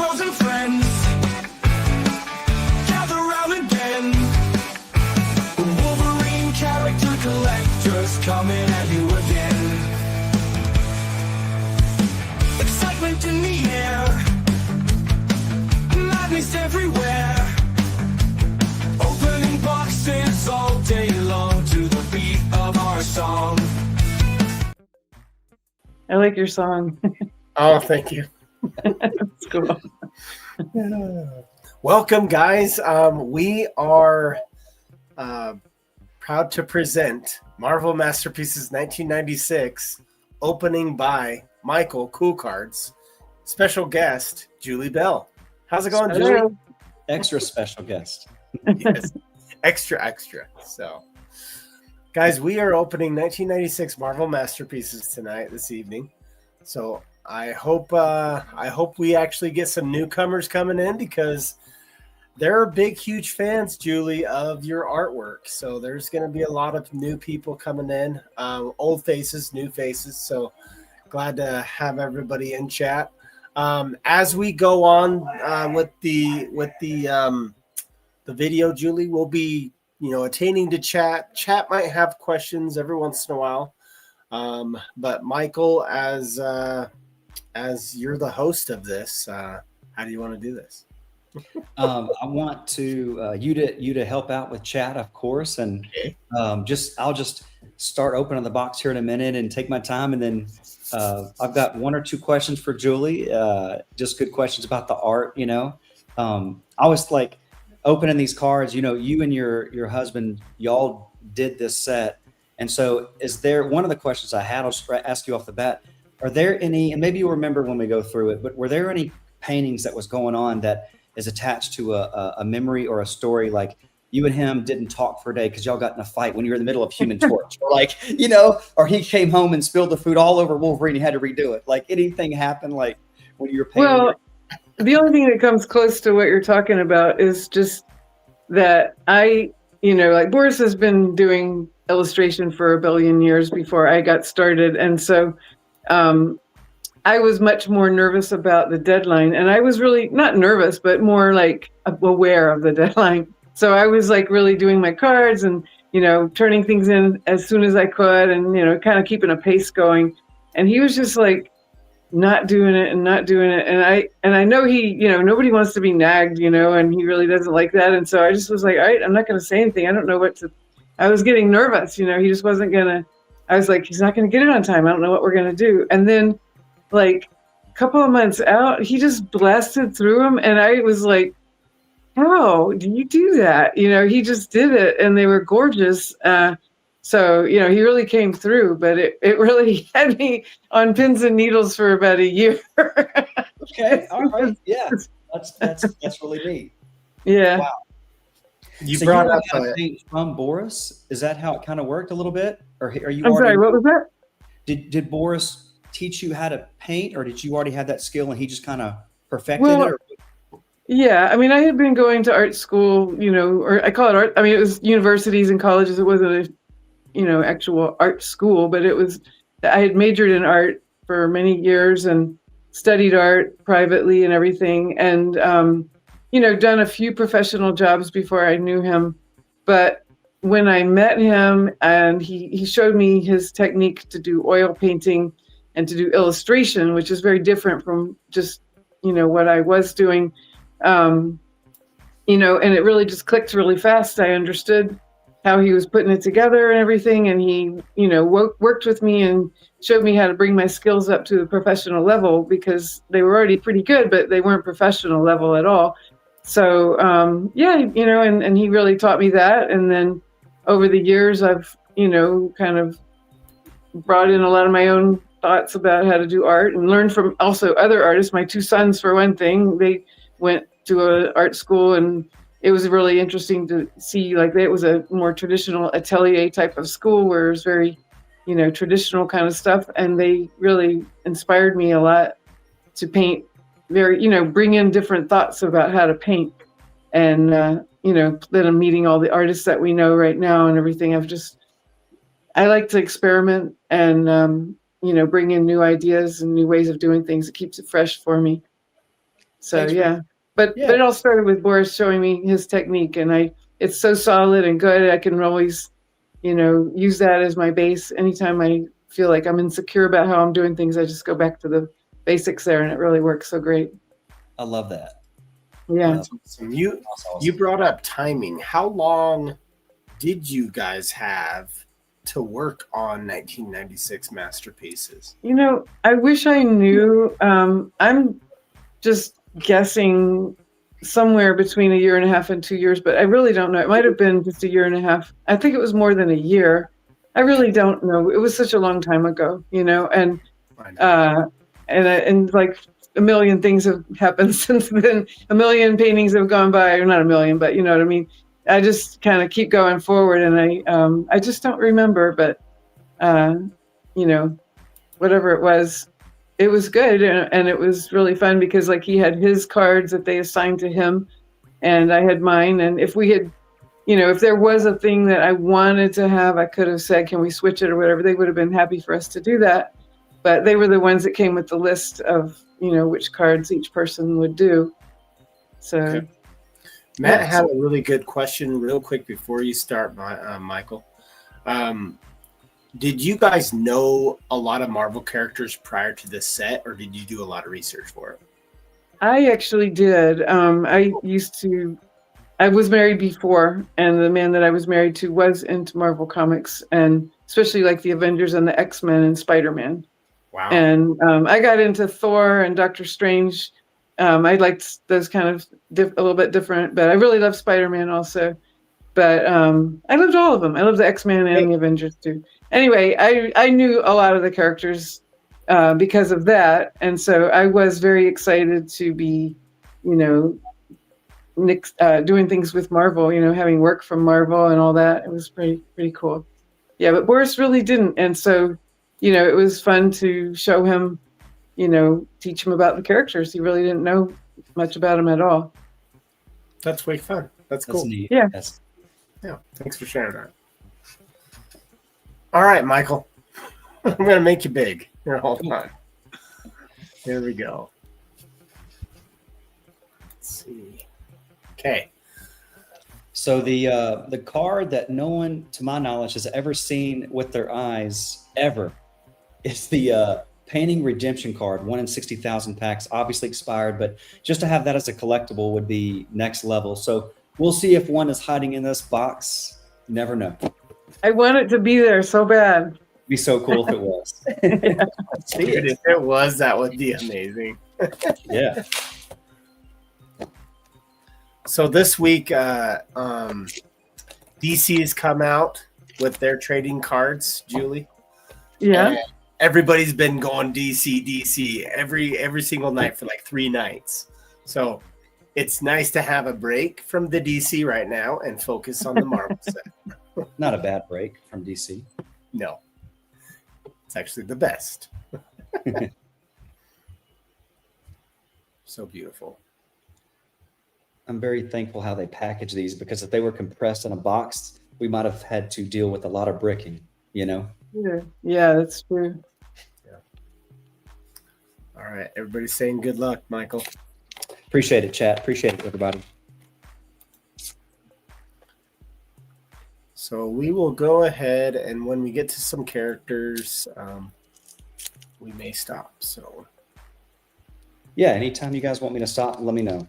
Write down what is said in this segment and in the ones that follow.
bros and friends, gather round again. Wolverine character collectors coming at you again. Excitement in the air, madness everywhere. Opening boxes all day long to the beat of our song. I like your song. Oh, thank you. That's cool. Welcome, guys. We are proud to present Marvel Masterpieces 1996, opening by Michael Cool Cards. Special guest, Julie Bell. How's it going, Julie? Extra special guest. Yes, extra. So, guys, we are opening 1996 Marvel Masterpieces tonight, this evening. So I hope we actually get some newcomers coming in, because they're big, huge fans, Julie, of your artwork. So there's going to be a lot of new people coming in, old faces, new faces. So glad to have everybody in chat. As we go on with the video, Julie, we'll be attaining to chat. Chat might have questions every once in a while, but Michael, as you're the host of this, how do you want to do this? I want to you to help out with chat, of course, and Okay. I'll just start opening the box here in a minute and take my time, and then I've got one or two questions for Julie, just good questions about the art. I always like opening these cards. You and your husband, y'all did this set, and so is there one of the questions I had? I'll just ask you off the bat. Are there any, and maybe you'll remember when we go through it, but were there any paintings that was going on that is attached to a memory or a story, like you and him didn't talk for a day because y'all got in a fight when you were in the middle of Human Torch, or or he came home and spilled the food all over Wolverine, you had to redo it. Like, anything happened like when you were painting? Well, the only thing that comes close to what you're talking about is just that like Boris has been doing illustration for a billion years before I got started. And so I was much more nervous about the deadline, and I was really not nervous, but more like aware of the deadline. So I was like really doing my cards and, turning things in as soon as I could, and, kind of keeping a pace going. And he was just like not doing it. And I know he, nobody wants to be nagged, and he really doesn't like that. And so I just was like, all right, I'm not going to say anything. I don't know I was getting nervous, he just wasn't I was like, he's not going to get it on time. I don't know what we're going to do. And then like a couple of months out, he just blasted through them. And I was like, how do you do that? He just did it, and they were gorgeous. So, he really came through, but it really had me on pins and needles for about a year. Okay. All right. Yeah. That's really neat. Yeah. Wow. You So brought you up got a paint from Boris. Is that how it kind of worked a little bit? Or are you? I'm sorry, what was that? Did Boris teach you how to paint, or did you already have that skill and he just kind of perfected it? Or? Yeah, I mean, I had been going to art school, or I call it art. I mean, it was universities and colleges. It wasn't a, actual art school, but I had majored in art for many years and studied art privately and everything. And, done a few professional jobs before I knew him. But when I met him and he showed me his technique to do oil painting and to do illustration, which is very different from just, what I was doing. And it really just clicked really fast. I understood how he was putting it together and everything. And he, worked with me and showed me how to bring my skills up to the professional level, because they were already pretty good, but they weren't professional level at all. So, and he really taught me that. And then over the years, I've, kind of brought in a lot of my own thoughts about how to do art and learned from also other artists. My two sons, for one thing, they went to an art school, and it was really interesting to see, like, it was a more traditional atelier type of school where it was very, traditional kind of stuff. And they really inspired me a lot to paint very, bring in different thoughts about how to paint. And, then I'm meeting all the artists that we know right now and everything. I like to experiment and, bring in new ideas and new ways of doing things. It keeps it fresh for me. So Thanks for- yeah, but Yeah. it all started with Boris showing me his technique, and it's so solid and good. I can always, use that as my base. Anytime I feel like I'm insecure about how I'm doing things, I just go back to the basics there, and it really works so great. I love that. Yeah. That's awesome. You Awesome. brought up timing. How long did you guys have to work on 1996 masterpieces? I wish I knew. I'm just guessing somewhere between a year and a half and 2 years, but I really don't know. It might have been just a year and a half. I think it was more than a year. I really don't know. It was such a long time ago, and I know. and like a million things have happened since then. A million paintings have gone by, or not a million, but you know what I mean. I just kind of keep going forward, and I just don't remember, but whatever it was good, and it was really fun because like he had his cards that they assigned to him, and I had mine, and if we had, if there was a thing that I wanted to have, I could have said, can we switch it or whatever. They would have been happy for us to do that, but they were the ones that came with the list of which cards each person would do. So Okay. Matt had a really good question real quick before you start, Michael. Did you guys know a lot of Marvel characters prior to this set, or did you do a lot of research for it? I actually did. I was married before, and the man that I was married to was into Marvel Comics, and especially like the Avengers and the X-Men and Spider-Man. Wow. And I got into Thor and Doctor Strange. I liked those kind of a little bit different, but I really love Spider-Man also. But I loved all of them. I loved the X-Men and the Avengers too. Anyway, I knew a lot of the characters because of that, and so I was very excited to be, doing things with Marvel. Having work from Marvel and all that. It was pretty cool. Yeah, but Boris really didn't, and so it was fun to show him, teach him about the characters. He really didn't know much about them at all. That's way fun. That's That's cool. neat. Yeah. Yeah, thanks for sharing that. All right, Michael. I'm going to make you big. Here, hold on. Here we go. Let's see. Okay. So the card that no one, to my knowledge, has ever seen with their eyes ever is the painting redemption card, 1 in 60,000 packs, obviously expired, but just to have that as a collectible would be next level. So we'll see if one is hiding in this box. Never know. I want it to be there so bad. It'd be so cool if it was. Dude, if it was, that would be amazing. Yeah. So this week, DC has come out with their trading cards, Julie. Yeah. And everybody's been going DC every single night for like 3 nights. So it's nice to have a break from the DC right now and focus on the Marvel set. Not a bad break from DC. No, it's actually the best. So beautiful. I'm very thankful how they package these, because if they were compressed in a box, we might have had to deal with a lot of bricking, Yeah, that's true. All right, everybody's saying good luck, Michael. Appreciate it, chat. Appreciate it, everybody. So we will go ahead, and when we get to some characters, we may stop. So Yeah, anytime you guys want me to stop, let me know.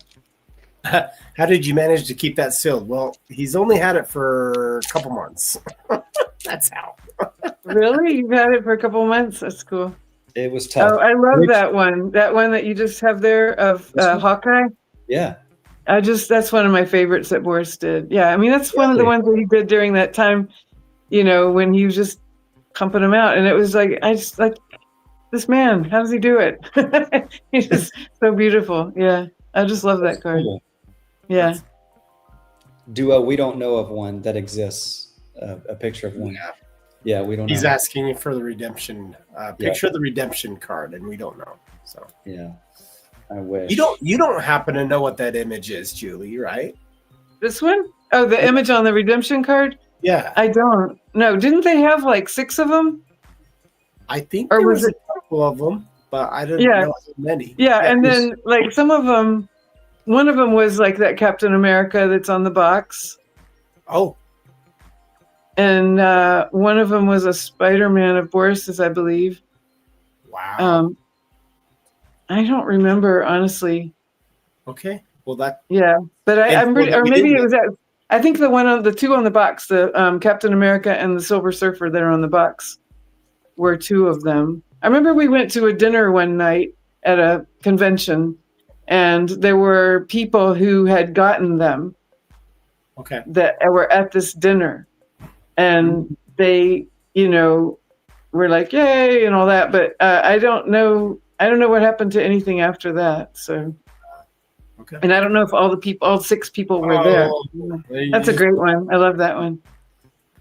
how did you manage to keep that sealed? Well, he's only had it for a couple months. That's how. Really? You've had it for a couple of months? That's cool. It was tough. Oh, I love that one. That one that you just have there of Hawkeye. Yeah. That's one of my favorites that Boris did. Yeah, I mean, that's one of the ones that he did during that time, when he was just pumping them out. And it was like, I just like, this man, how does he do it? He's just so beautiful. Yeah, I just love that card. Cool. Yeah. We don't know of one that exists, a picture of one. Yeah, we don't know. He's asking you for the redemption picture of the redemption card, and we don't know. So Yeah, I wish. you don't happen to know what that image is, Julie, right? This one? Oh, the image on the redemption card? Yeah, I don't. No, didn't they have like 6 of them? I think Or there was was a couple of them. but I didn't Yeah. know how many. Yeah, and there's- then like some of them, one of them was like that Captain America that's on the box, Oh, and one of them was a Spider-Man of Boris's, I believe. wow. I don't remember honestly. Okay. Well, that Yeah, but I'm info pretty, that or we maybe didn't it was that. I think the two on the box, the Captain America and the Silver Surfer that are on the box, were two of them. I remember we went to a dinner one night at a convention, and there were people who had gotten them okay. that were at this dinner, and they, were like, "Yay!" and all that. But I don't know. I don't know what happened to anything after that. So. Okay. And I don't know if all 6 people were there. That's a great one. I love that one.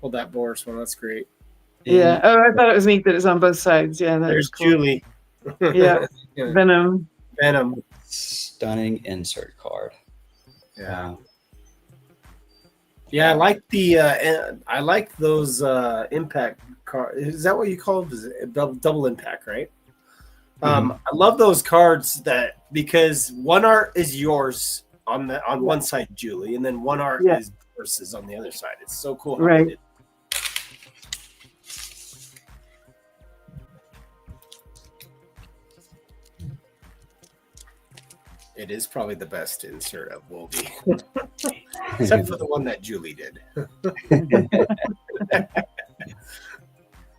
Pull that Boris one. That's great. Yeah. Oh, I thought it was neat that it's on both sides. Yeah, that There's was cool. Julie. Yeah. Yeah. Venom. Venom. Stunning insert card. Yeah. Wow. Yeah, I like those impact cards. Is that what you call it? Is it double impact, right? I love those cards because one art is yours on one side, Julie, and then one art is versus on the other side. It's so cool. How Right. they did. It is probably the best insert of Wolby, except for the one that Julie did.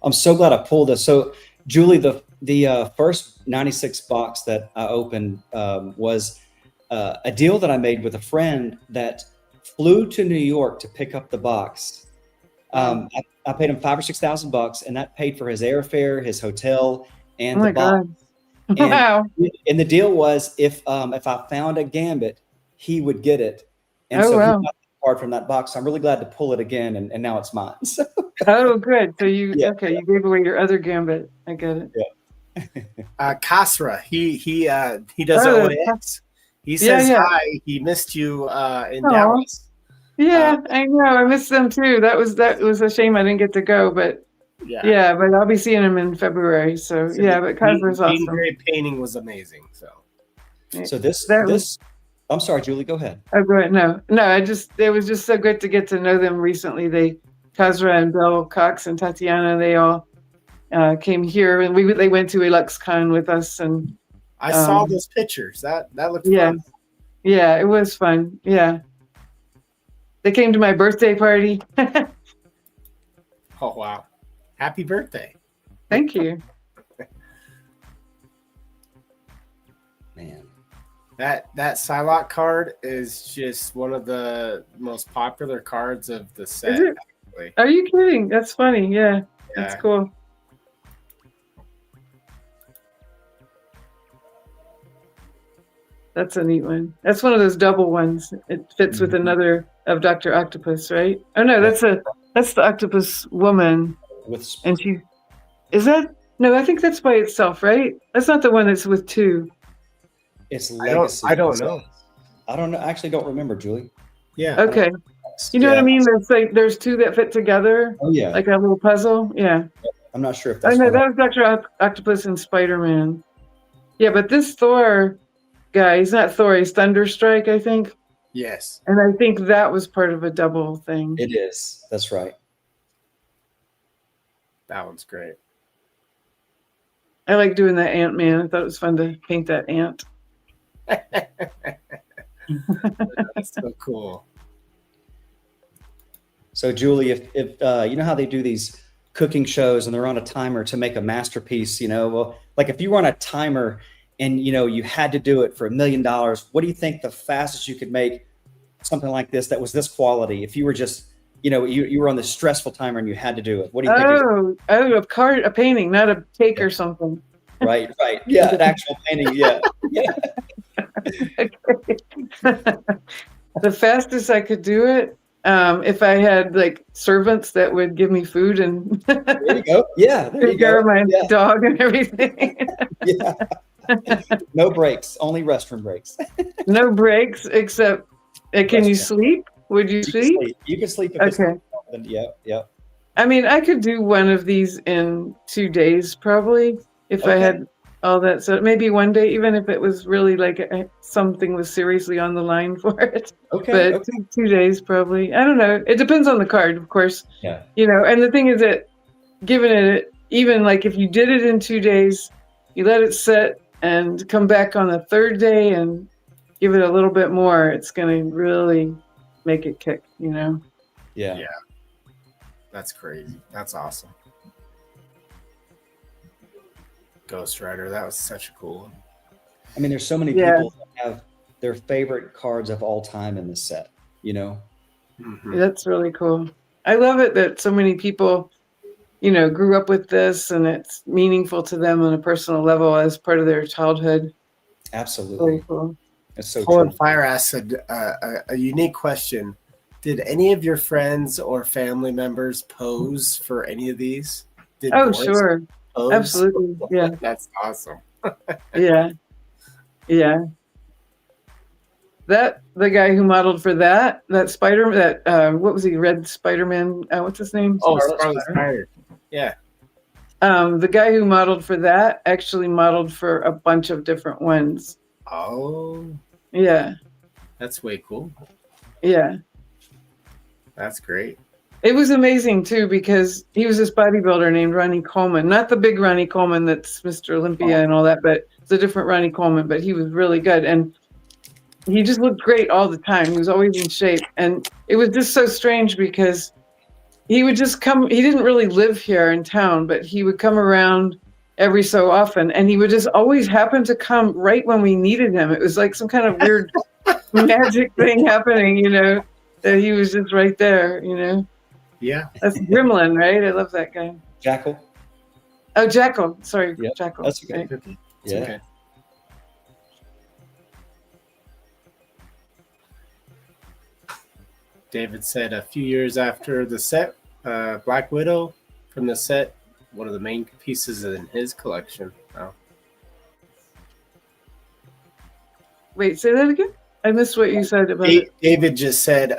I'm so glad I pulled this. So, Julie, the first 96 box that I opened was a deal that I made with a friend that flew to New York to pick up the box. I paid him $5,000 or $6,000, and that paid for his airfare, his hotel, and the box. God. Wow. And the deal was if I found a Gambit, he would get it. And Oh, so wow. he got the card from that box. I'm really glad to pull it again, and now it's mine. So, Oh, good. So you Yeah. you gave away your other Gambit. I get it. Kasra, he does Oh, OAX. He says yeah. hi. He missed you in Aw. Dallas. Yeah, I know. I missed them too. That was a shame I didn't get to go, but yeah, but I'll be seeing him in February. So yeah, but Kaiser's awesome. Grade painting was amazing. so this I'm sorry, Julie, go ahead. Oh, go ahead. No, it was just so good to get to know them recently. Kazra and Bill Cox and Tatiana, they all came here, and they went to EluxCon with us, and I saw those pictures. That looked fun. Yeah, it was fun. Yeah, they came to my birthday party. Oh wow! Happy birthday! Thank you. Man. That Psylocke card is just one of the most popular cards of the set. Is it? Actually. Are you kidding? That's funny. Yeah, that's cool. That's a neat one. That's one of those double ones. It fits with another of Dr. Octopus, right? Oh no, that's the Octopus woman. And no, I think that's by itself, right? That's not the one that's with 2. It's Legacy. I don't know. I don't know. I actually don't remember, Julie. Yeah. Okay. You know what I mean? There's 2 that fit together. Oh yeah. Like a little puzzle. Yeah. I'm not sure if Oh that's no, that was Dr. Octopus and Spider-Man. Yeah, but this Thor guy, he's not Thor, he's Thunderstrike, I think. Yes. And I think that was part of a double thing. It is. That's right. That one's great. I like doing that Ant-Man. I thought it was fun to paint that ant. That's so cool. So Julie, if you know how they do these cooking shows and they're on a timer to make a masterpiece, well, like if you were on a timer and you had to do it for $1 million, what do you think the fastest you could make something like this that was this quality? If you were just, you were on this stressful timer and you had to do it, what do you think? A painting, not a cake or something. Right. Yeah, an actual painting. Yeah. The fastest I could do it, if I had like servants that would give me food and there you go. Yeah, there you take care go. of my dog and everything. Yeah. No breaks, only restroom breaks. No breaks except. Can you sleep? Would you sleep? You can sleep. Okay. Yeah. I mean, I could do one of these in 2 days probably if I had all that. So maybe one day, even if it was really like something was seriously on the line for it. Okay. But Okay. 2 days probably. I don't know. It depends on the card, of course. Yeah. You know, and the thing is that given it, even like if you did it in 2 days, you let it sit and come back on the third day and give it a little bit more, it's going to really make it kick, you know? Yeah. Yeah. That's crazy. That's awesome. Ghost Rider, that was such a cool one. I mean, there's so many Yeah. people that have their favorite cards of all time in this set, you know? Mhm. That's really cool. I love it that so many people, you know, grew up with this and it's meaningful to them on a personal level as part of their childhood. Absolutely. Really cool. It's so Colin true. Fire asked a unique question. Did any of your friends or family members pose for any of these? Did Oh, boys sure. pose? Absolutely. Yeah. That's awesome. Yeah. Yeah. The guy who modeled for that Spider, what was he? Red Spider-Man. What's his name? Oh, Scarlet Scarlet Spider. Spider. Yeah. The guy who modeled for that actually modeled for a bunch of different ones. Oh, Yeah. that's way cool. Yeah. That's great. It was amazing too because he was this bodybuilder named Ronnie Coleman, not the big Ronnie Coleman that's Mr. Olympia and all that, but it's a different Ronnie Coleman. But he was really good, and he just looked great all the time. He was always in shape, and it was just so strange because he would just come. He didn't really live here in town, but he would come around every so often, and he would just always happen to come right when we needed him. It was like some kind of weird magic thing happening, you know, that he was just right there, you know. Yeah. That's Gremlin, right? I love that guy. Jackal. Oh, Jackal. Sorry, Yep, Jackal. that's okay. Right. It's Yeah. okay. David said a few years after the set, Black Widow from the set, one of the main pieces in his collection. Oh. Wait, say that again? I missed what you said about it. David just said,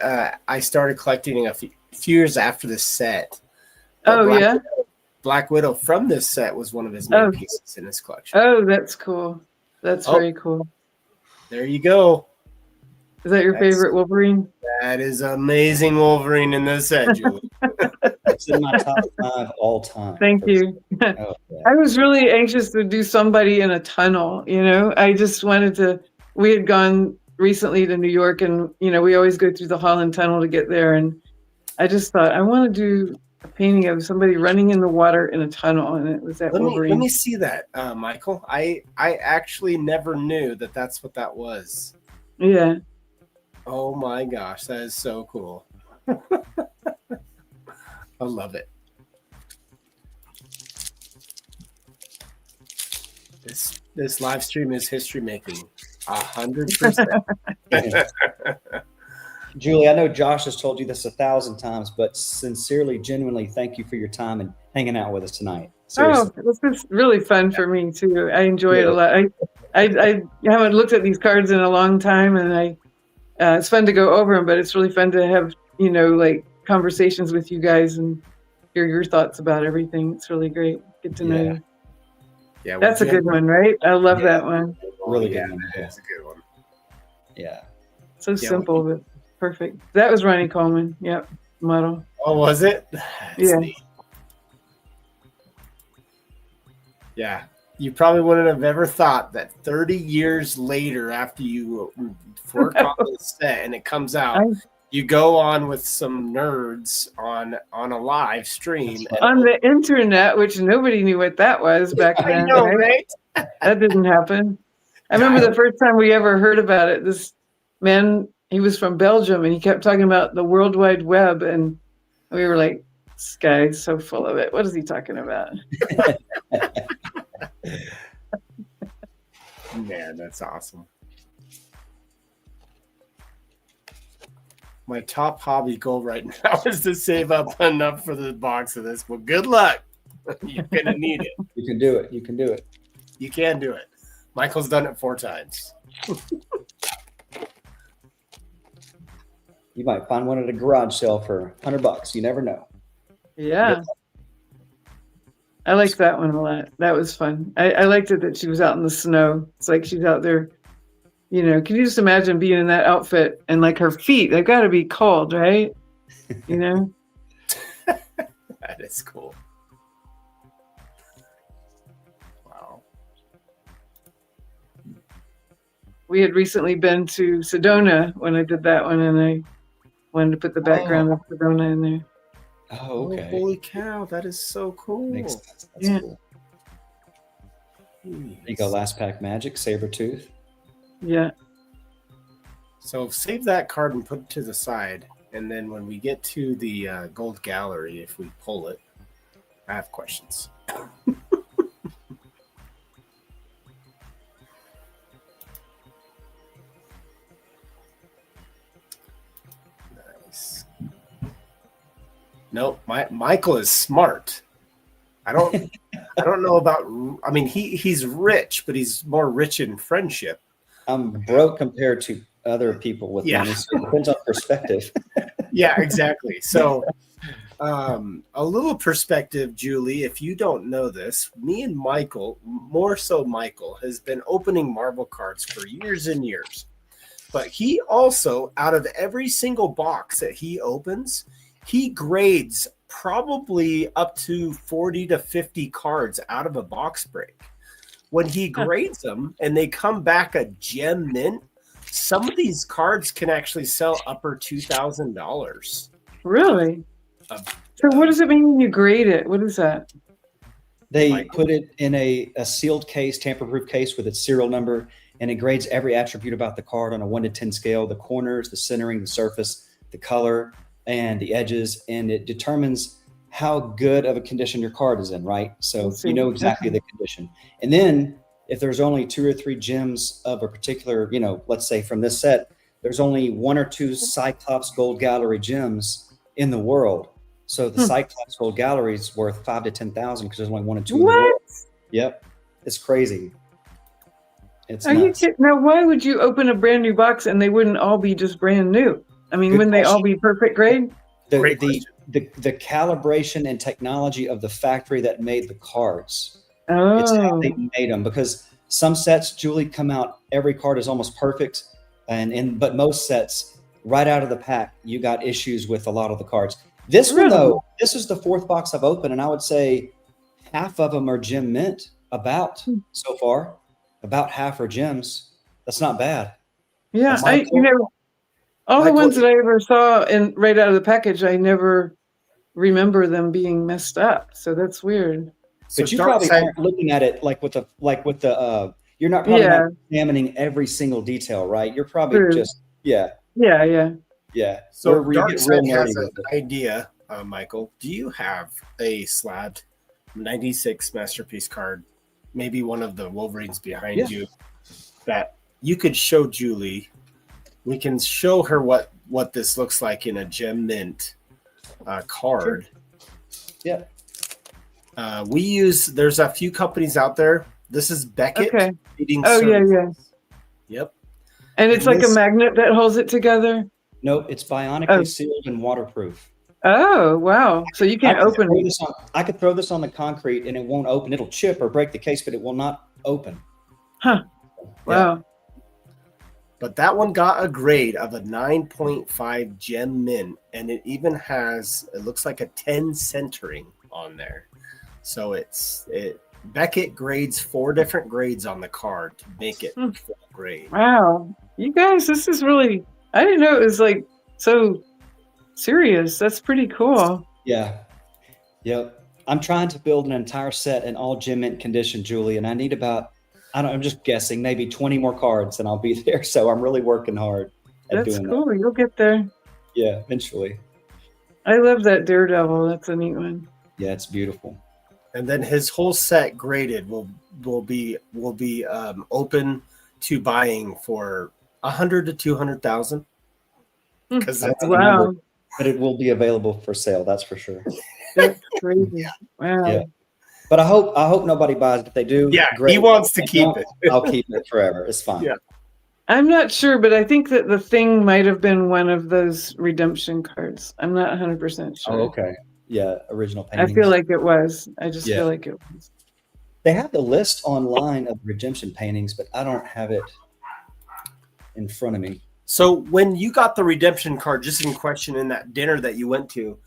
I started collecting a few years after the set. Oh, yeah? Black Widow from this set was one of his main Oh. pieces in his collection. Oh, that's cool. That's Oh. very cool. There you go. Is that your That's- favorite Wolverine? That is amazing Wolverine in this set, Julie. It's in my top 5 all time. Thank you. Oh, yeah. I was really anxious to do somebody in a tunnel, you know? I just wanted to, we had gone recently to New York and, you know, we always go through the Holland Tunnel to get there. And I just thought, I want to do a painting of somebody running in the water in a tunnel. And it was that Wolverine. Let me see that, Michael. I actually never knew that that's what that was. Yeah. Oh my gosh, that is so cool. I love it. This live stream is history making. 100%. Julie, I know Josh has told you this 1,000 times, but sincerely, genuinely, thank you for your time and hanging out with us tonight. Seriously. Oh, this is really fun for me too. I enjoy it a lot. I haven't looked at these cards in a long time, and it's fun to go over them. But it's really fun to have, you know, like conversations with you guys and hear your thoughts about everything. It's really great. Get to know you. Yeah, That's a good one, right? I love that one. Really yeah, good one. that's a good one. Yeah. So simple, but perfect. That was Ronnie Coleman. Yep, model. Oh, was it? That's Yeah. neat. Yeah. You probably wouldn't have ever thought that 30 years later, after you work on the set and it comes out, you go on with some nerds on a live stream. On the internet, which nobody knew what that was back I then. know, right? right? That didn't happen. I remember the first time we ever heard about it. This man, he was from Belgium, and he kept talking about the World Wide Web, and we were like, "This guy's so full of it. What is he talking about?" Man, that's awesome. My top hobby goal right now is to save up enough for the box of this. Well, good luck. You're going to need it. You can do it. You can do it. You can do it. Michael's done it 4 times. You might find one at a garage sale for $100. You never know. Yeah. I liked that one a lot. That was fun. I liked it that she was out in the snow. It's like she's out there, you know, can you just imagine being in that outfit and like her feet, they've got to be cold, right? You know? That is cool. Wow. We had recently been to Sedona when I did that one, and I wanted to put the background of Sedona in there. Oh, okay. Oh, holy cow, that is so cool. Makes sense. That's Yeah. cool. There you go, Last Pack Magic, Sabretooth. Yeah. So save that card and put it to the side. And then when we get to the gold gallery, if we pull it, I have questions. Nice. Nope, Michael is smart. I don't know about. I mean, he's rich, but he's more rich in friendship. I'm broke compared to other people with money, so it depends on perspective. Yeah, exactly. So, a little perspective, Julie, if you don't know this, me and Michael, more so Michael, has been opening Marvel cards for years and years. But he also, out of every single box that he opens, he grades probably up to 40 to 50 cards out of a box break. When he grades them and they come back a gem mint, some of these cards can actually sell upper $2,000. Really? So what does it mean when you grade it? What is that? They put it in a sealed case, tamper-proof case with its serial number, and it grades every attribute about the card on a 1 to 10 scale, the corners, the centering, the surface, the color, and the edges, and it determines how good of a condition your card is in, right? So you know exactly the condition. And then if there's only 2 or 3 gems of a particular, you know, let's say from this set, there's only 1 or 2 Cyclops Gold Gallery gems in the world. So the Cyclops Gold Gallery is worth 5 to 10,000 because there's only 1 or 2 in the world. Yep. It's crazy. It's nuts. Now, why would you open a brand new box and they wouldn't all be just brand new? I mean, wouldn't they all be perfect grade? The calibration and technology of the factory that made the cards. Oh. It's how they made them, because some sets, Julie, come out, every card is almost perfect. But most sets, right out of the pack, you got issues with a lot of the cards. This one, though, this is the 4th box I've opened, and I would say half of them are gem mint so far. About half are gems. That's not bad. Yeah, all the ones that I ever saw right out of the package, I never remember them being messed up. So that's weird. But you probably aren't looking at it like with the you're not probably not examining every single detail, right? You're probably just Yeah. So Darkside has an idea, Michael. Do you have a Slab 96 Masterpiece card, maybe one of the Wolverines behind you, that you could show Julie? We can show her what this looks like in a gem mint card. Sure. Yeah. There's a few companies out there. This is Beckett. Okay. Yeah. Yep. And it's like a magnet that holds it together? Nope, it's bionically sealed and waterproof. Oh, wow. So you can't open it. I could throw this on the concrete and it won't open. It'll chip or break the case, but it will not open. Huh. Wow. Yeah. But that one got a grade of a 9.5 gem mint, and it even has, it looks like a 10 centering on there. So Beckett grades 4 different grades on the card to make it full grade. Wow. You guys, this is really, I didn't know it was like so serious. That's pretty cool. Yeah. Yep. I'm trying to build an entire set in all gem mint condition, Julie, and I need about, I'm just guessing, maybe 20 more cards and I'll be there. So I'm really working hard at doing that. That's cool. You'll get there. Yeah, eventually. I love that Daredevil. That's a neat one. Yeah, it's beautiful. And then his whole set graded will be open to buying for 100 to 200,000. Because wow. But it will be available for sale. That's for sure. That's crazy. Wow. Yeah. But I hope nobody buys it. If they do, great. He wants to keep it. I'll keep it forever. It's fine. Yeah. I'm not sure, but I think that the Thing might have been one of those redemption cards. I'm not 100% sure. Oh, okay. original I paintings. feel like it was. I just Yeah. feel like it was. They have the list online of redemption paintings, but I don't have it in front of me. So when you got the redemption card, just in question in that dinner that you went to,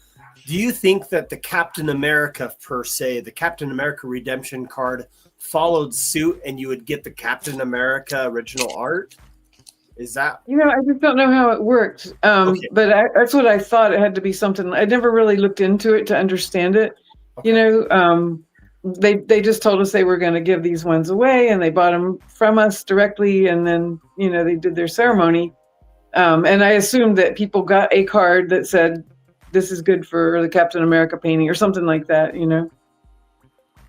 do you think that the Captain America per se, the Captain America redemption card followed suit and you would get the Captain America original art? Is that? I just don't know how it worked. Okay. But that's what I thought. It had to be something. I never really looked into it to understand it. Okay. They just told us they were going to give these ones away, and they bought them from us directly, and then they did their ceremony. And I assumed that people got a card that said, "This is good for the Captain America painting" or something like that.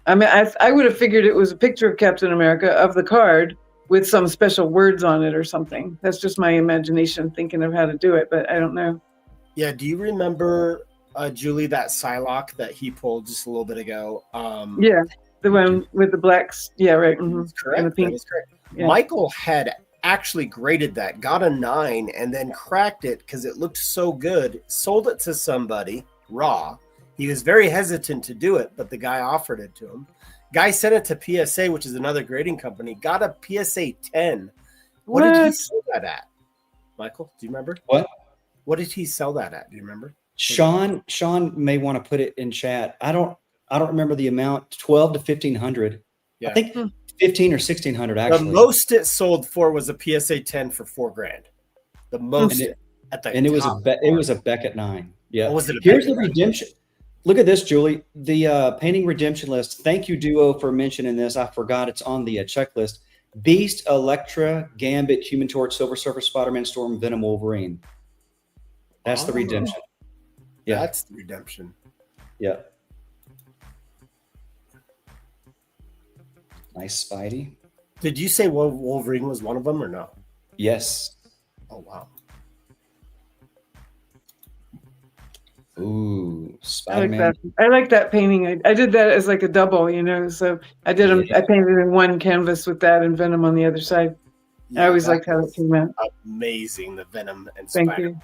I mean, I would have figured it was a picture of Captain America of the card with some special words on it or something. That's just my imagination thinking of how to do it, but I don't know. Yeah. Do you remember, Julie, that Psylocke that he pulled just a little bit ago? Yeah, the one with the blacks. Yeah, right. Mm-hmm. That's correct. And the pink. That is correct. Yeah. Michael had actually graded that, got a 9, and then cracked it because it looked so good. Sold it to somebody raw. He was very hesitant to do it, but the guy offered it to him. Guy sent it to PSA, which is another grading company. Got a PSA 10. What did he sell that at? Michael, do you remember? What did he sell that at? Do you remember? Sean may want to put it in chat. I don't remember the amount. 12 to 1,500. Yeah. I think 15 or 1,600 actually. The most it sold for was a PSA 10 for $4,000. The most at the and it was top. it was a Beckett 9. Yeah. Oh, was it a Here's Beckett the 9? redemption. Look at this, Julie. The painting redemption list. Thank you, Duo, for mentioning this. I forgot it's on the checklist. Beast, Elektra, Gambit, Human Torch, Silver Surfer, Spider-Man, Storm, Venom, Wolverine. That's the redemption. Yeah. That's the redemption. Yeah. Nice, Spidey. Did you say Wolverine was one of them or no? Yes. Oh, wow. Ooh, Spider-Man. I like that painting. I did that as like a double, so I did them. Yeah. I painted in one canvas with that and Venom on the other side. Yeah, I always that liked how it came out. amazing, the Venom and Thank Spider. you.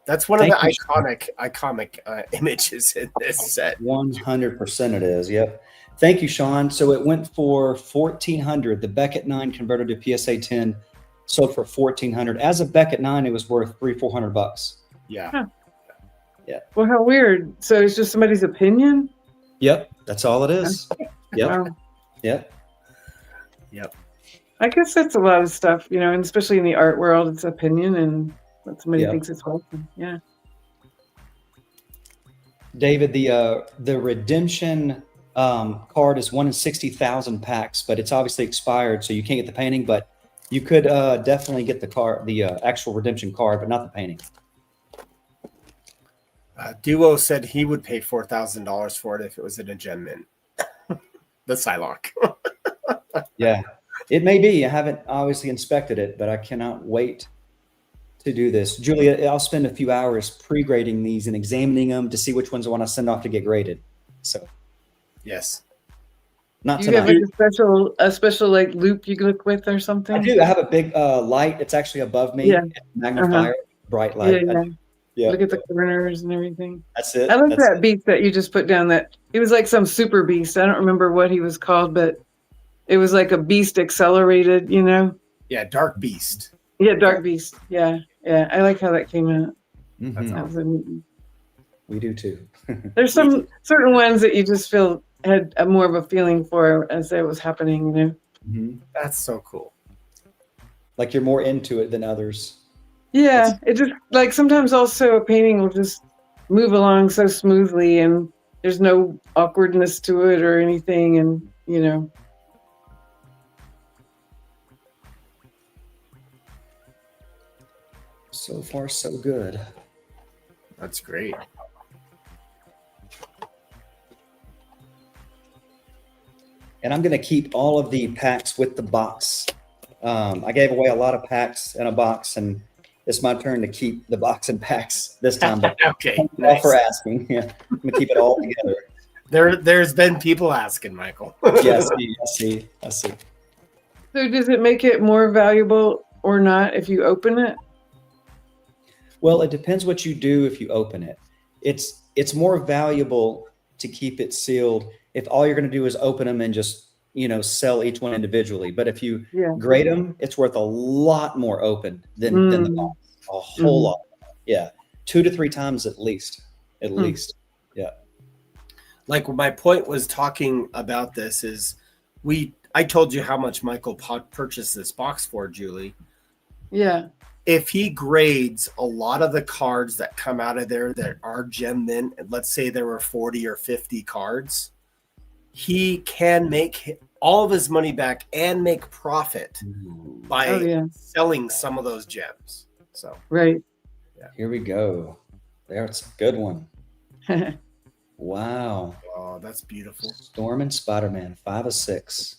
That's one of Thank the you. iconic images in this set. 100% it is. Yep. Thank you, Sean. So it went for 1,400. The Beckett 9 converted to PSA 10 sold for 1,400. As a Beckett 9, it was worth $300-400. Yeah. Huh. Yeah. Well, how weird. So it's just somebody's opinion? Yep. That's all it is. Yep. Wow. Yep. Yep. I guess that's a lot of stuff, and especially in the art world, it's opinion and what somebody Yep. thinks is wholesome. Yeah. David, the redemption card is 1 in 60,000 packs, but it's obviously expired, so you can't get the painting. But you could definitely get the actual redemption card, but not the painting. Duo said he would pay $4,000 for it if it was in a gem mint. The Psylocke. Yeah, it may be. I haven't obviously inspected it, but I cannot wait to do this. Julia, I'll spend a few hours pre-grading these and examining them to see which ones I want to send off to get graded. So, Yes. not You have tonight. like a special like loop you look with or something? I do. I have a big light. It's actually above me. Yeah. It's a magnifier, bright light. Yeah. Yeah. Look at the corners and everything. That's it. I like That's that beast that you just put down. That he was like some super beast. I don't remember what he was called, but it was like a beast accelerated. Yeah, Dark Beast. Yeah, dark beast. Yeah. I like how that came out. Mhm. That was a neat one. We do too. There's some certain ones that you just feel had more of a feeling for as it was happening. Mhm. That's so cool. Like you're more into it than others. Yeah, it just like sometimes also a painting will just move along so smoothly and there's no awkwardness to it or anything, and So far, so good. That's great. And I'm going to keep all of the packs with the box. I gave away a lot of packs in a box, and it's my turn to keep the box and packs this time. But Okay. thank you all for asking. Yeah, I'm going to keep it all together. There's been people asking, Michael. Yeah, I see. so does it make it more valuable or not if you open it? Well, it depends what you do if you open it. it's more valuable to keep it sealed if all you're going to do is open them and just, sell each one individually. But if you grade them, it's worth a lot more open than the box. A whole lot. Yeah. 2 to 3 times at least. At least. Yeah. Like my point was talking about this is I told you how much Michael purchased this box for, Julie. Yeah. If he grades a lot of the cards that come out of there that are gem mint, and let's say there were 40 or 50 cards, he can make all of his money back and make profit by selling some of those gems. So right. Yeah. Here we go. That's a good one. Wow. Oh, that's beautiful. Storm and Spider-Man, 5 of 6.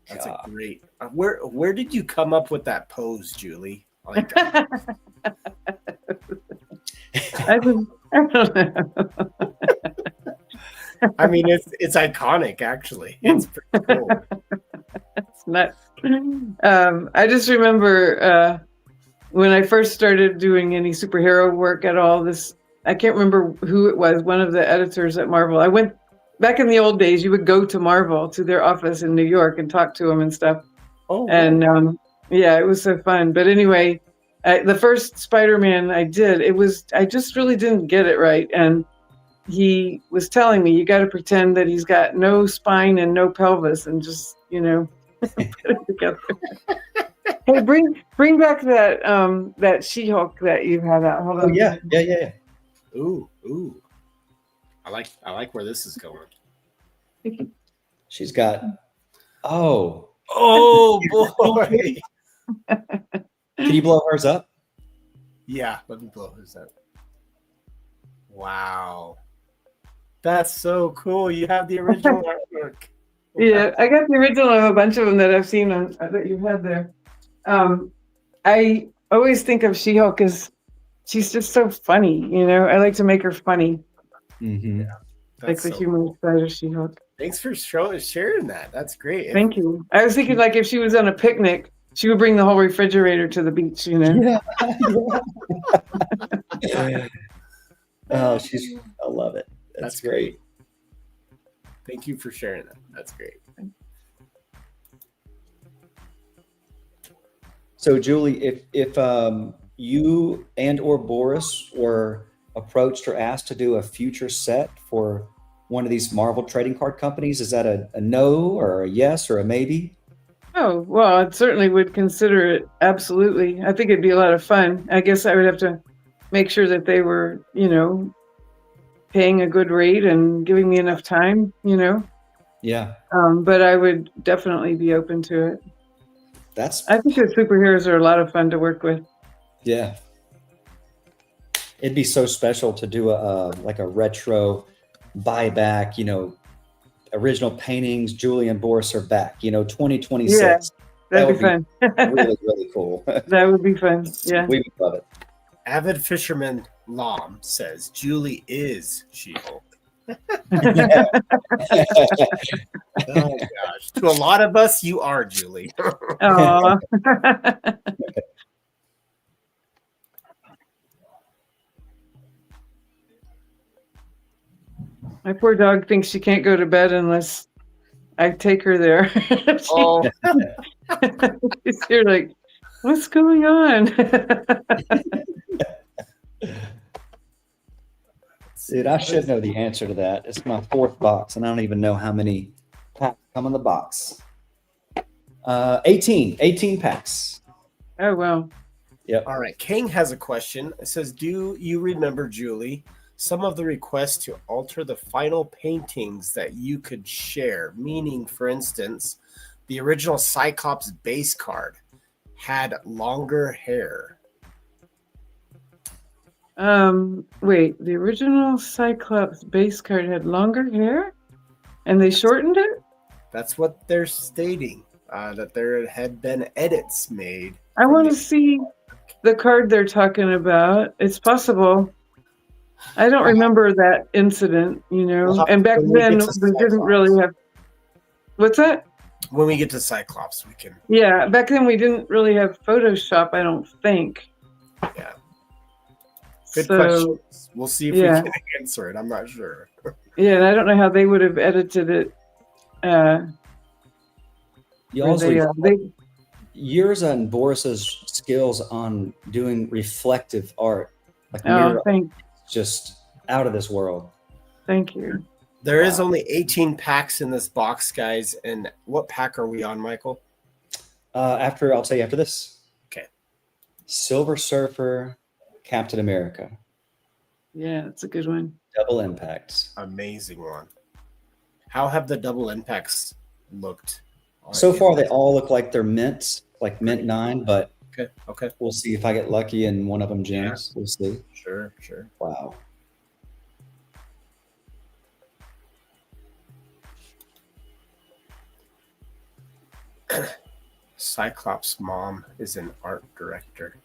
That's a great. Where did you come up with that pose, Julie? Like that. I don't know. I mean, it's iconic. Actually, it's pretty cool. It's nuts. I just remember when I first started doing any superhero work at all. I can't remember who it was. One of the editors at Marvel. I went. Back in the old days, you would go to Marvel, to their office in New York, and talk to them and stuff. Oh, and it was so fun. But anyway, the first Spider-Man I did, I just really didn't get it right. And he was telling me, you got to pretend that he's got no spine and no pelvis, and just put it together. Hey, bring back that She-Hulk that you had out. Hold on. Yeah. Ooh. I like where this is going. She's got boy. Can you blow hers up? Yeah, let me blow hers up. Wow. That's so cool. You have the original artwork. Yeah, I got the original of a bunch of them that I've seen that you had there. I always think of She-Hulk as she's just so funny, I like to make her funny. Mm-hmm. Yeah, like the human side of She-Hulk. Thanks for sharing that. That's great. Thank you. I was thinking like if she was on a picnic, she would bring the whole refrigerator to the beach, Yeah. Oh, I love it. That's great. Thank you for sharing that. That's great. So, Julie, if you and or Boris were approached or asked to do a future set for one of these Marvel trading card companies, is that a no or a yes or a maybe? Oh, well, I certainly would consider it. Absolutely. I think it'd be a lot of fun. I guess I would have to make sure that they were, paying a good rate and giving me enough time, Yeah. But I would definitely be open to it. I think the superheroes are a lot of fun to work with. Yeah. It'd be so special to do a retro buyback, original paintings. Julie and Boris are back, 2026. Yeah, that'd be fun. Really, really cool. That would be fun. Yeah. We would love it. Avid Fisherman Lom says Julie is She-Hulk. Yeah. Oh gosh. To a lot of us, you are Julie. Aww. My poor dog thinks she can't go to bed unless I take her there. She's here like, what's going on? Dude, I should know the answer to that. It's my 4th box, and I don't even know how many packs come in the box. 18 packs. Oh, wow. Yep. All right. King has a question. It says, do you remember, Julie, some of the requests to alter the final paintings that you could share? Meaning, for instance, the original Cyclops base card had longer hair. Wait, the original Cyclops base card had longer hair and they shortened it? That's what they're stating, that there had been edits made. I want to see the card they're talking about. It's possible. I don't remember that incident, and back then we didn't really have. What's that? When we get to Cyclops, we can. Yeah, back then we didn't really have Photoshop, I don't think. Yeah. Good So, question. We'll see if yeah. we can answer it. I'm not sure. Yeah, and I don't know how they would have edited it. Where Y'all's they yours and Boris's skills on doing reflective art, like oh, mirror, just out of this world. thank you. There is only 18 packs in this box, guys. And what pack are we on, Michael? I'll tell you after this. Okay. Silver Surfer, Captain America, Yeah, it's a good one. double impacts. Amazing one. How have the double impacts looked? So far, they all look like they're mints, like mint 9, but Okay. we'll see if I get lucky and one of them gems. We'll see. Sure. Wow. Cyclops' mom is an art director.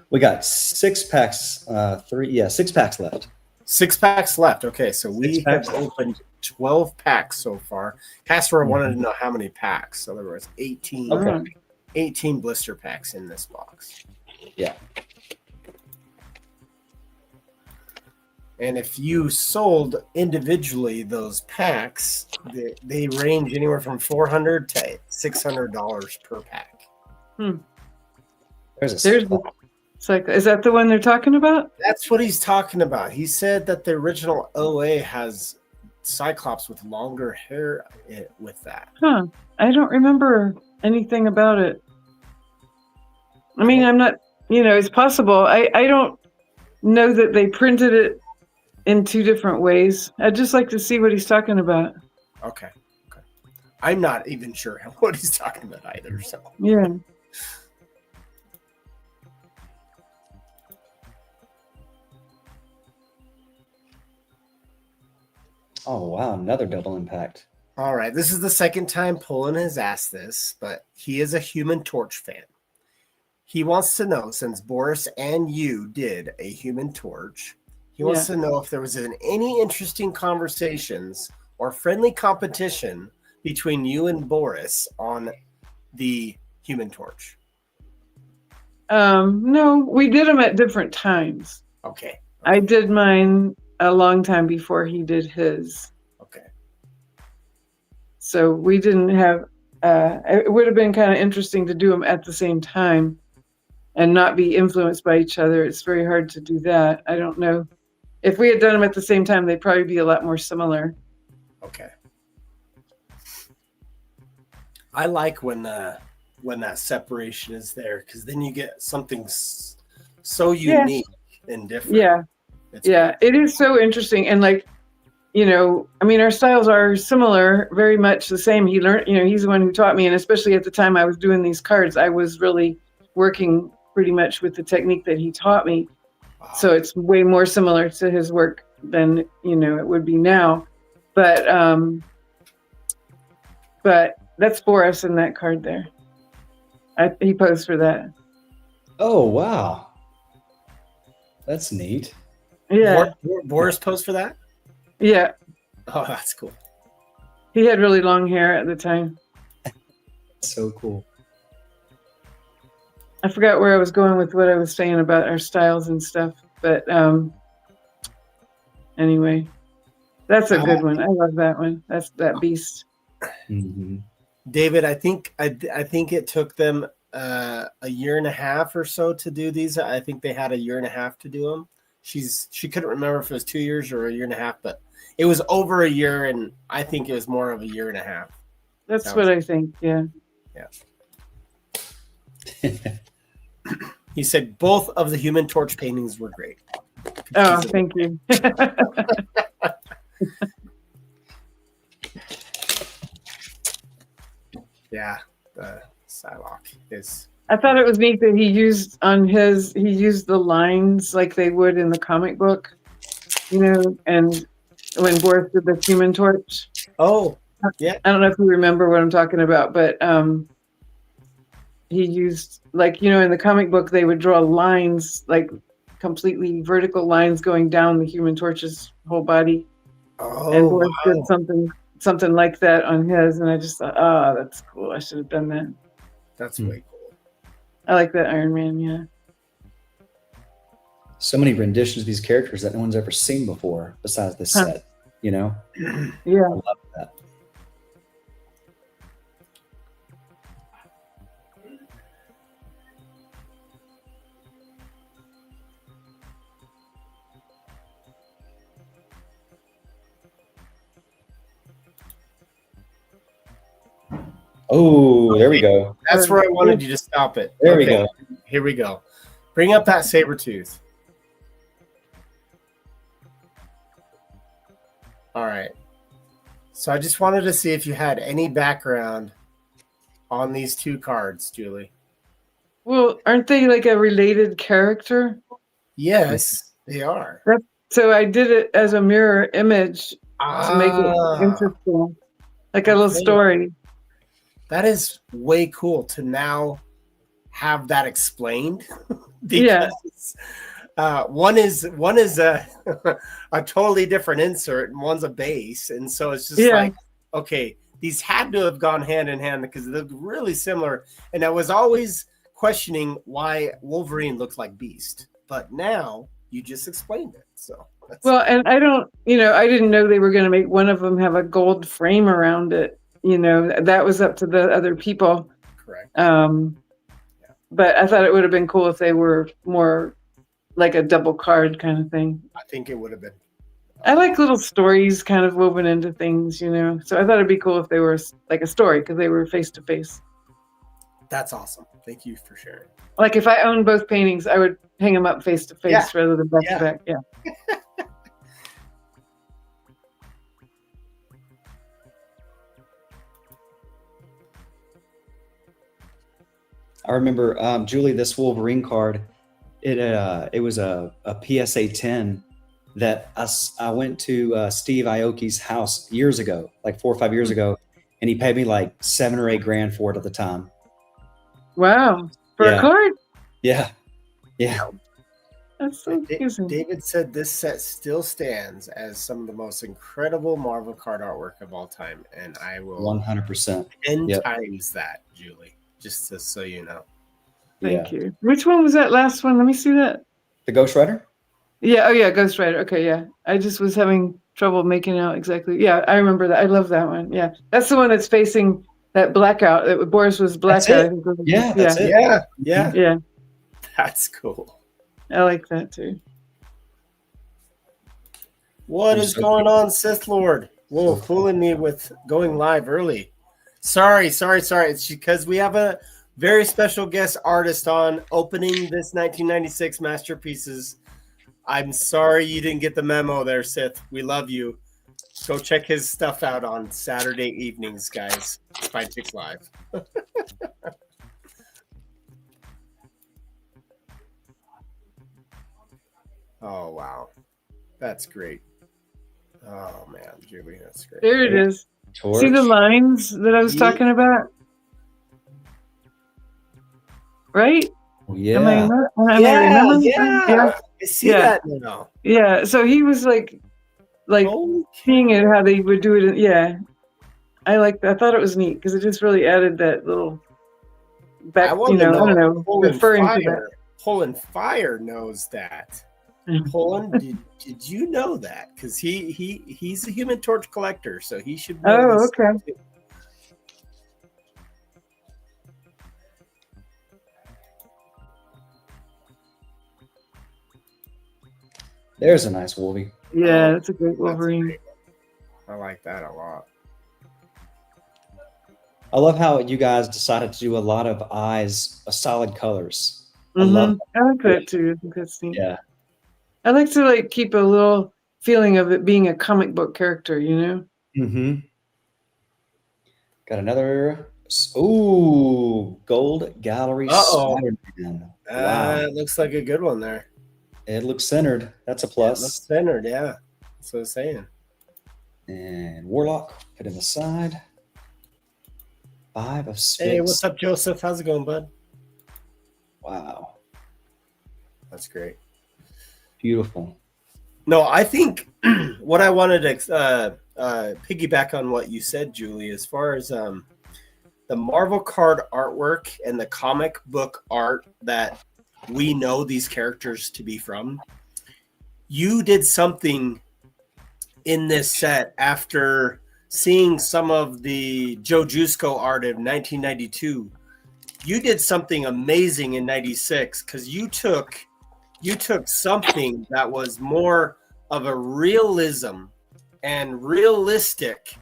We got 6 packs, 6 packs left. 6 packs left. Okay, so we Six packs. have opened 12 packs so far. Casper wanted to know how many packs. So there was 18, Okay. 18 blister packs in this box. Yeah. And if you sold individually those packs, they range anywhere from $400 to $600 per pack. There's a There's the, it's like, is that the one they're talking about? That's what he's talking about. He said that the original OA has Cyclops with longer hair with that. Huh. I don't remember anything about it. I mean, I'm not, it's possible. I don't know that they printed it in 2 different ways. I'd just like to see what he's talking about. Okay. I'm not even sure what he's talking about either. So Yeah. Oh, wow. Another double impact. all right, this is the second time Poland has asked this, but he is a Human Torch fan. He wants to know, since Boris and you did a Human Torch, he wants to know if there was any interesting conversations or friendly competition between you and Boris on the Human Torch. No, we did them at different times. Okay. I did mine a long time before he did his. Okay. So we didn't have, it would have been kind of interesting to do them at the same time and not be influenced by each other. It's very hard to do that. I don't know. If we had done them at the same time, they'd probably be a lot more similar. Okay. I like when that separation is there, because then you get something so unique and different. Yeah. It is so interesting. And I mean, our styles are similar, very much the same. He learned, he's the one who taught me. And especially at the time I was doing these cards, I was really working pretty much with the technique that he taught me. Wow. So it's way more similar to his work than, it would be now. But that's Boris in that card there. He posed for that. Oh, wow. That's neat. Yeah. Boris posed for that? Yeah. Oh, that's cool. He had really long hair at the time. So cool. I forgot where I was going with what I was saying about our styles and stuff. But anyway, that's a good one. I love that one. That's that beast. Mm-hmm. David, I think it took them a year and a half or so to do these. I think they had a year and a half to do them. She couldn't remember if it was 2 years or a year and a half, but it was over a year, and I think it was more of a year and a half. That's what I think. Yeah. He said both of the Human Torch paintings were great. Oh, thank you. Yeah, the Psylocke is. I thought it was neat that he used the lines like they would in the comic book, and when Boris did the Human Torch. Oh, yeah. I don't know if you remember what I'm talking about, but he used, in the comic book, they would draw lines, like completely vertical lines going down the Human Torch's whole body. Oh, and Boris did something like that on his, and I just thought, oh, that's cool. I should have done that. That's way cool. I like that Iron Man. Yeah. So many renditions of these characters that no one's ever seen before besides this Huh. set, you know? Yeah. I love that. Oh, there we go. That's where I wanted you to stop it. There we go. Here we go. Bring up that saber tooth. All right. So I just wanted to see if you had any background on these two cards, Julie. Well, aren't they like a related character? Yes, they are. So I did it as a mirror image to make it interesting, like a little Okay. story. That is way cool to now have that explained. Yeah. Because one is a a totally different insert and one's a base, and so it's just like, okay, these had to have gone hand in hand because they look really similar. And I was always questioning why Wolverine looked like Beast, but now you just explained it. So Well, and I didn't know they were going to make one of them have a gold frame around it. That was up to the other people. correct. But I thought it would have been cool if they were more like a double card kind of thing. I think it would have been. I like little stories kind of woven into things, so I thought it'd be cool if they were like a story because they were face to face. That's awesome. Thank you for sharing. Like if I owned both paintings, I would hang them up face to face rather than back to back. Yeah. I remember, Julie, this Wolverine card, it was a PSA 10 that I went to Steve Aoki's house years ago, like 4 or 5 years ago, and he paid me like $7 or $8 grand for it at the time. Wow. For a card? Yeah. Yeah. That's so confusing. David said this set still stands as some of the most incredible Marvel card artwork of all time, and I will 100%. 10 times that, Julie. Just so you know. Thank you. Which one was that last one? Let me see that. The Ghost Rider? Yeah. Oh, yeah. Ghost Rider. Okay. Yeah. I just was having trouble making out exactly. Yeah. I remember that. I love that one. Yeah. That's the one that's facing that blackout. That Boris was blackout. I think. Yeah. That's it. Yeah. Yeah. Yeah. That's cool. I like that too. What is going on, Sith Lord? Whoa, fooling me with going live early. Sorry. It's because we have a very special guest artist on opening this 1996 masterpieces. I'm sorry you didn't get the memo there, Sith. We love you. Go check his stuff out on Saturday evenings, guys. Spine Chicks Live. Oh, wow. That's great. Oh, man, Julie, that's great. There it is. Torch. See the lines that I was talking about? Right? Yeah. Am I remembering? Yeah. I see that now. Yeah. So he was like seeing it how they would do it. Yeah. I thought it was neat because it just really added that little back. I don't know, referring to that. Poland Fire knows that. Poland, did you know that? Because he's a Human Torch collector, so he should know. Oh, okay. Too. There's a nice Wolvie. Yeah, that's a great Wolverine. I like that a lot. I love how you guys decided to do a lot of eyes, solid colors. I love that. I like that too. I think that's neat. Yeah. I like to keep a little feeling of it being a comic book character, Mm-hmm. Got another. Ooh, Gold Gallery Spider-Man. Wow. It looks like a good one there. It looks centered. That's a plus. It looks centered, yeah. That's what I'm saying. And Warlock, put him aside. 5 of Sphinx. Hey, what's up, Joseph? How's it going, bud? Wow. That's great. Beautiful. No, I think what I wanted to piggyback on what you said, Julie, as far as the Marvel card artwork and the comic book art that we know these characters to be from, you did something in this set after seeing some of the Joe Jusko art of 1992. You did something amazing in 96 because you took something that was more of a realism and realistic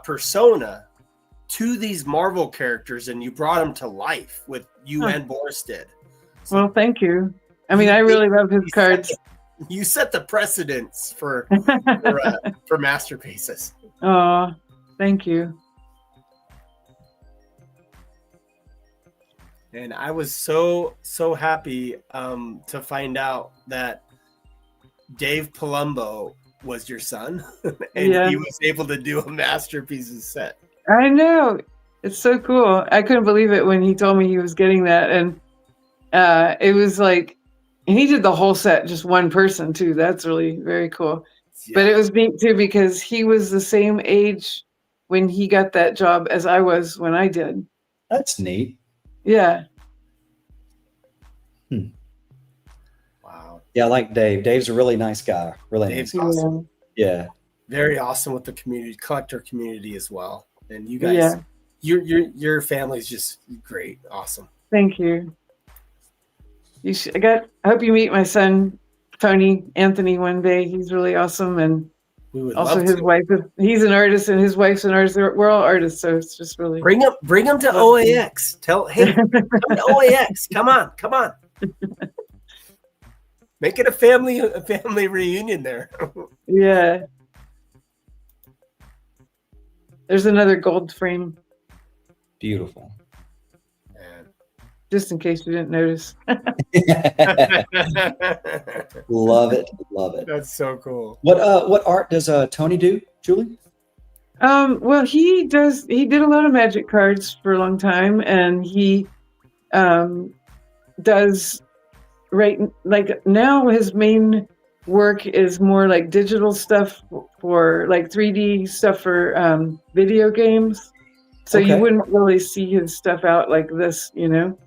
persona to these Marvel characters, and you brought them to life with you and Boris did. So Well, thank you. I mean, I really love his cards. you set the precedence for masterpieces. Oh, thank you. And I was so happy to find out that Dave Palumbo was your son, and he was able to do a masterpieces set. I know. It's so cool. I couldn't believe it when he told me he was getting that. And it was like, and he did the whole set, just one person too. That's really very cool. Yeah. But it was neat too, because he was the same age when he got that job as I was when I did. That's neat. Yeah. Wow. Yeah, I like Dave. Dave's a really nice guy. Really Dave's nice. awesome. Yeah. Very awesome with the collector community as well. And you guys, your family's just great. Awesome. Thank you. I hope you meet my son, Tony Anthony, one day. He's really awesome. And we would also love his to. wife, he's an artist and his wife's an artist. We're all artists. So it's just really. Bring him to OAX. Hey, come to OAX. Come on. Make it a family reunion there. Yeah. There's another gold frame. Beautiful. Just in case you didn't notice. Love it. That's so cool. What art does Tony do, Julie? Well, he did a lot of magic cards for a long time, and he does like now his main work is more like digital stuff for like 3D stuff for video games. So you wouldn't really see his stuff out like this, you know?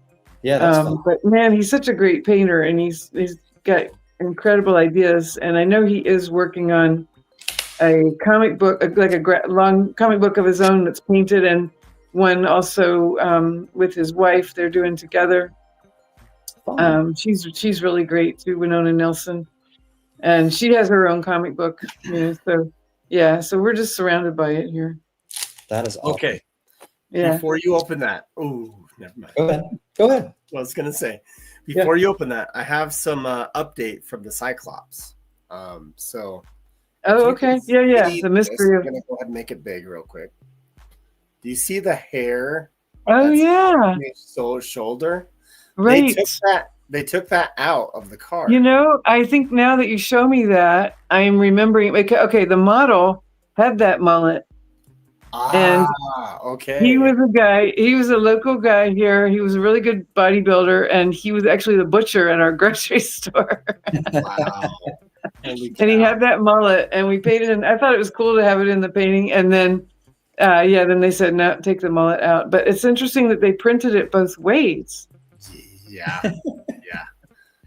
Yeah, that's fun. But man, he's such a great painter, and he's got incredible ideas. And I know he is working on a comic book, like a long comic book of his own that's painted, and one also with his wife they're doing together. She's really great too, Winona Nelson, and she has her own comic book. You know, so yeah, so we're just surrounded by it here. That is awesome. Okay. Yeah. Before you open that, never mind. Go ahead. I was gonna say, before you open that, I have some update from the Cyclops. So. Okay. Yeah. The mystery I'm gonna go ahead and make it big real quick. Do you see the hair? Oh yeah. Shoulder. Right. They took that out of the card. You know, I think now that you show me that, I am remembering. Okay, the model had that mullet. Okay. He was a guy. He was a local guy here. He was a really good bodybuilder, and he was actually the butcher at our grocery store. Wow. And he had that mullet, and we painted it. I thought it was cool to have it in the painting, and then, then they said no, take the mullet out. But it's interesting that they printed it both ways. Yeah.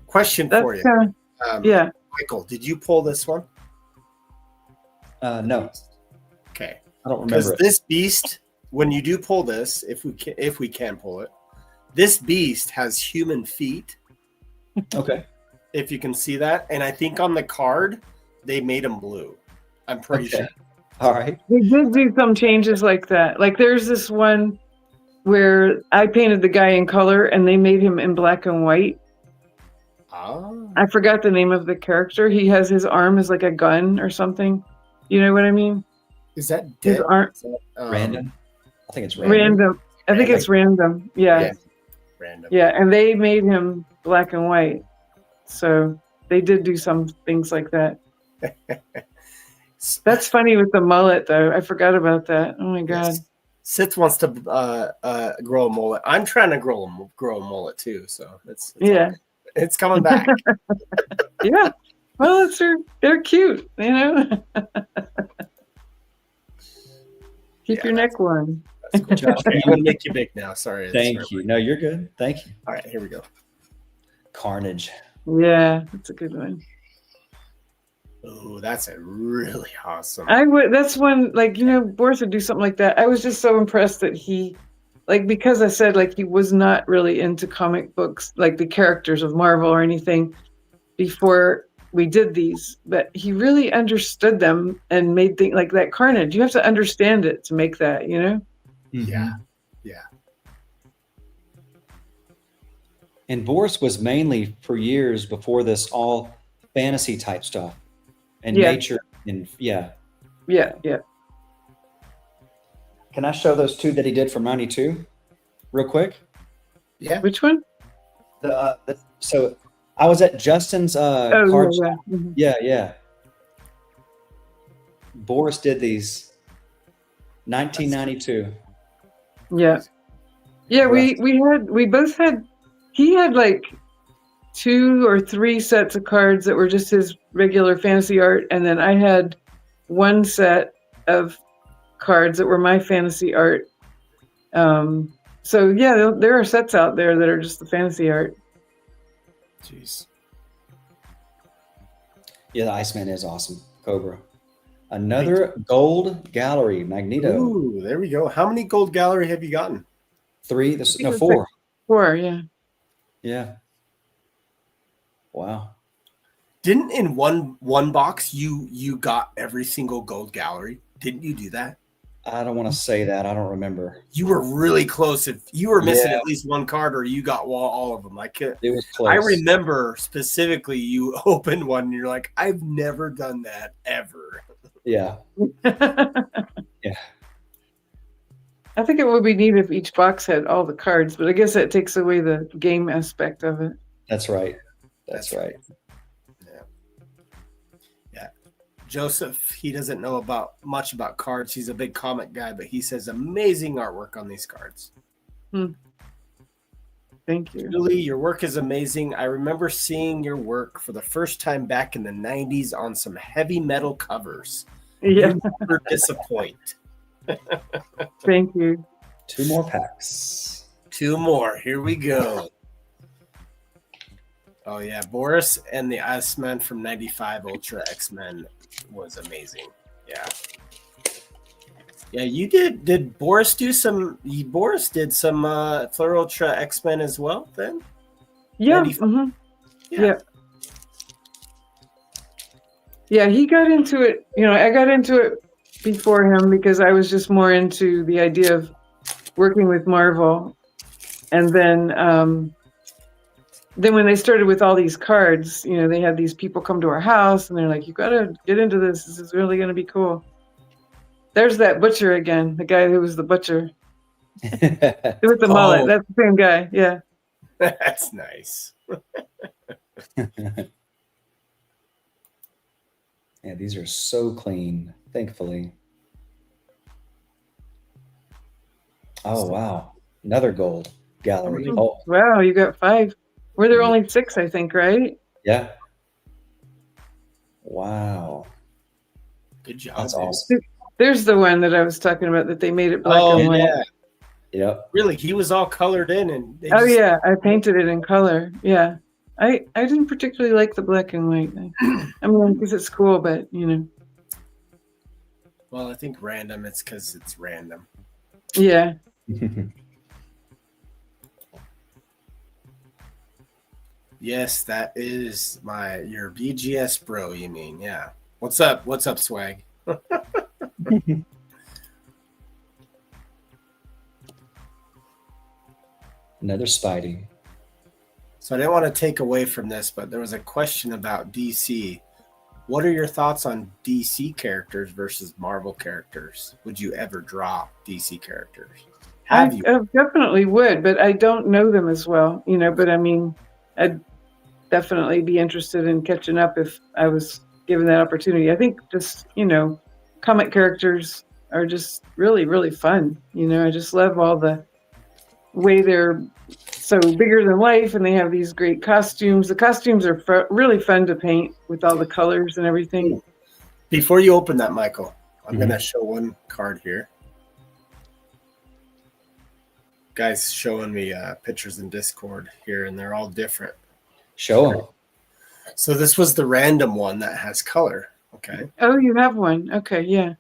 Question for you. Michael, did you pull this one? No. Okay. I don't remember. Because this beast, when you do pull this, if we can pull it, this beast has human feet. Okay. If you can see that, and I think on the card they made them blue. I'm pretty sure. All right. They did do some changes like that. Like there's this one where I painted the guy in color, and they made him in black and white. Oh. I forgot the name of the character. He has his arm as like a gun or something. You know what I mean? Is that his arm? Random? I think it's random. Random. I think it's random. Yeah. Random. Yeah, and they made him black and white. So they did do some things like that. That's funny with the mullet, though. I forgot about that. Oh my god. Sith wants to grow a mullet. I'm trying to grow a mullet too. So it's coming back. Yeah. Well, they're cute, you know. Keep your neck warm. That's cool. Josh, I'm going to make you big now. Sorry. Thank you. No, you're good. Thank you. All right, here we go. Carnage. Yeah, that's a good one. Oh, that's a really awesome. That's when, like, Boris would do something like that. I was just so impressed that he, like, because I said, like, he was not really into comic books, like the characters of Marvel or anything before we did these, but he really understood them and made things like that Carnage. You have to understand it to make that, Yeah. Mm-hmm. And Boris was mainly for years before this all fantasy type stuff and nature and yeah. Can I show those two that he did from 92 real quick? Yeah. Which one? So I was at Justin's card shop. Mm-hmm. Yeah. Boris did these 1992. Yeah. He had like 2 or 3 sets of cards that were just his regular fantasy art, and then I had 1 set of cards that were my fantasy art. So yeah, there are sets out there that are just the fantasy art. Jeez. Yeah, the Iceman is awesome. Cobra. Another gold gallery Magneto. Ooh, there we go. How many gold gallery have you gotten? 3. 4. 4, yeah. Yeah. Wow. Didn't in one box you got every single gold gallery? Didn't you do that? I don't want to say that. I don't remember. You were really close. If you were missing at least one card, or you got all of them. Like it was close. I remember specifically you opened one and you're like, I've never done that ever. Yeah. Yeah. I think it would be neat if each box had all the cards, but I guess that takes away the game aspect of it. That's right. That's right. Yeah. Joseph, he doesn't know much about cards. He's a big comic guy, but he says amazing artwork on these cards. Thank you. Julie, your work is amazing. I remember seeing your work for the first time back in the 90s on some heavy metal covers. Yeah. You never disappoint. Thank you. 2 more packs. 2 more. Here we go. Oh, yeah. Boris and the Iceman from 95 Ultra X-Men was amazing. Yeah. Yeah, you did. Did Boris do some? Boris did some Fleur Ultra X-Men as well then? Yeah. Mm-hmm. Yeah, he got into it. I got into it before him because I was just more into the idea of working with Marvel. And then when they started with all these cards, they had these people come to our house and they're like, you got to get into this. This is really going to be cool. There's that butcher again, the guy who was the butcher. With the mullet. That's the same guy. Yeah. That's nice. Yeah, these are so clean, thankfully. Oh, wow. Another gold gallery. Oh, wow, you got 5. Were there only 6, I think, right? Yeah. Wow. Good job. That's awesome. There's the one that I was talking about that they made it black and white. Yeah. Yep. Really, he was all colored in, and yeah, I painted it in color. Yeah, I didn't particularly like the black and white. I mean, because it's cool, but Well, I think random. It's because it's random. Yeah. Yes, that is your BGS bro. You mean? Yeah. What's up? What's up, Swag? Another Spidey. So I didn't want to take away from this, but there was a question about DC. What are your thoughts on DC characters versus Marvel characters? Would you ever draw DC characters? Have you? I definitely would, but I don't know them as well, but I mean, I'd definitely be interested in catching up if I was given that opportunity. I think just, comic characters are just really, really fun. I just love all the way they're so bigger than life and they have these great costumes. The costumes are really fun to paint with all the colors and everything. Before you open that, Michael, I'm going to show one card here. guys showing me pictures in Discord here, and they're all different. Show them. So this was the random one that has color. Okay. Oh, you have one. Okay, yeah.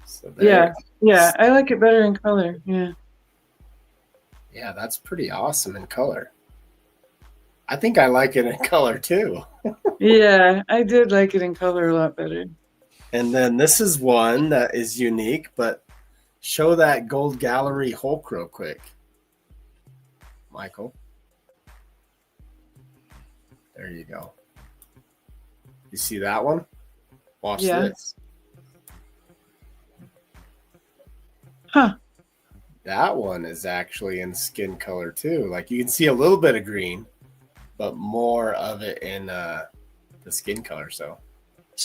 So Yeah, I like it better in color. Yeah. Yeah, that's pretty awesome in color. I think I like it in color too. Yeah, I did like it in color a lot better. And then this is one that is unique, but show that gold gallery Hulk real quick, Michael. There you go. You see that one? Watch this. Huh. That one is actually in skin color too. Like you can see a little bit of green, but more of it in the skin color. So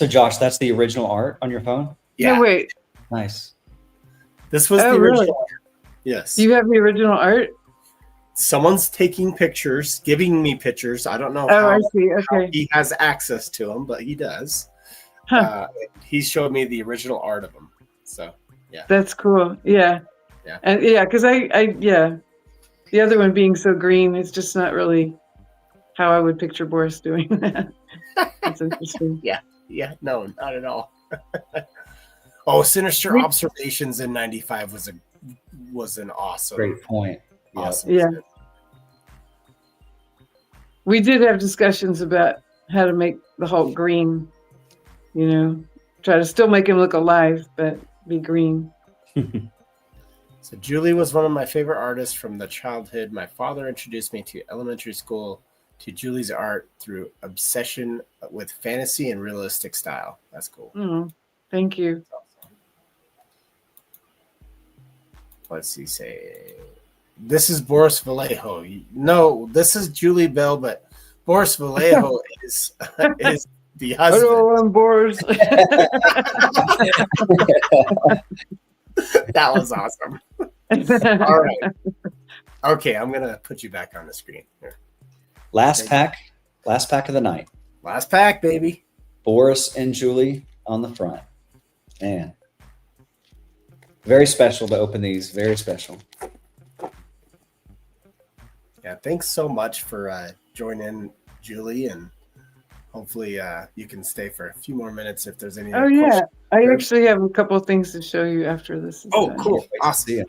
Josh, that's the original art on your phone? yeah. No, wait. Nice. This was the original art. Yes. You have the original art? Someone's taking pictures, giving me pictures. I don't know I see. how Okay. he has access to them, but he does. Huh. He showed me the original art of them. So yeah. That's cool. Yeah. Yeah. And yeah, because the other one being so green, it's just not really how I would picture Boris doing that. That's interesting. Yeah, no, not at all. Oh, Sinister Observations in '95 was an awesome, Great point. awesome. Yeah. We did have discussions about how to make the Hulk green, try to still make him look alive, but be green. So Julie was one of my favorite artists from the childhood. My father introduced me to elementary school to Julie's art through obsession with fantasy and realistic style. That's cool. Oh, thank you. Let's see, say this is Boris Vallejo. No, this is Julie Bell, but Boris Vallejo is the husband. Hello, I'm Boris. That was awesome. All right. Okay, I'm gonna put you back on the screen here. Last pack of the night. Last pack, baby. Boris and Julie on the front. Man. Very special to open these. Very special. Yeah, thanks so much for joining, Julie, and hopefully you can stay for a few more minutes if there's any. Oh yeah, I actually have a couple of things to show you after this is Oh, done. cool. Awesome. See ya.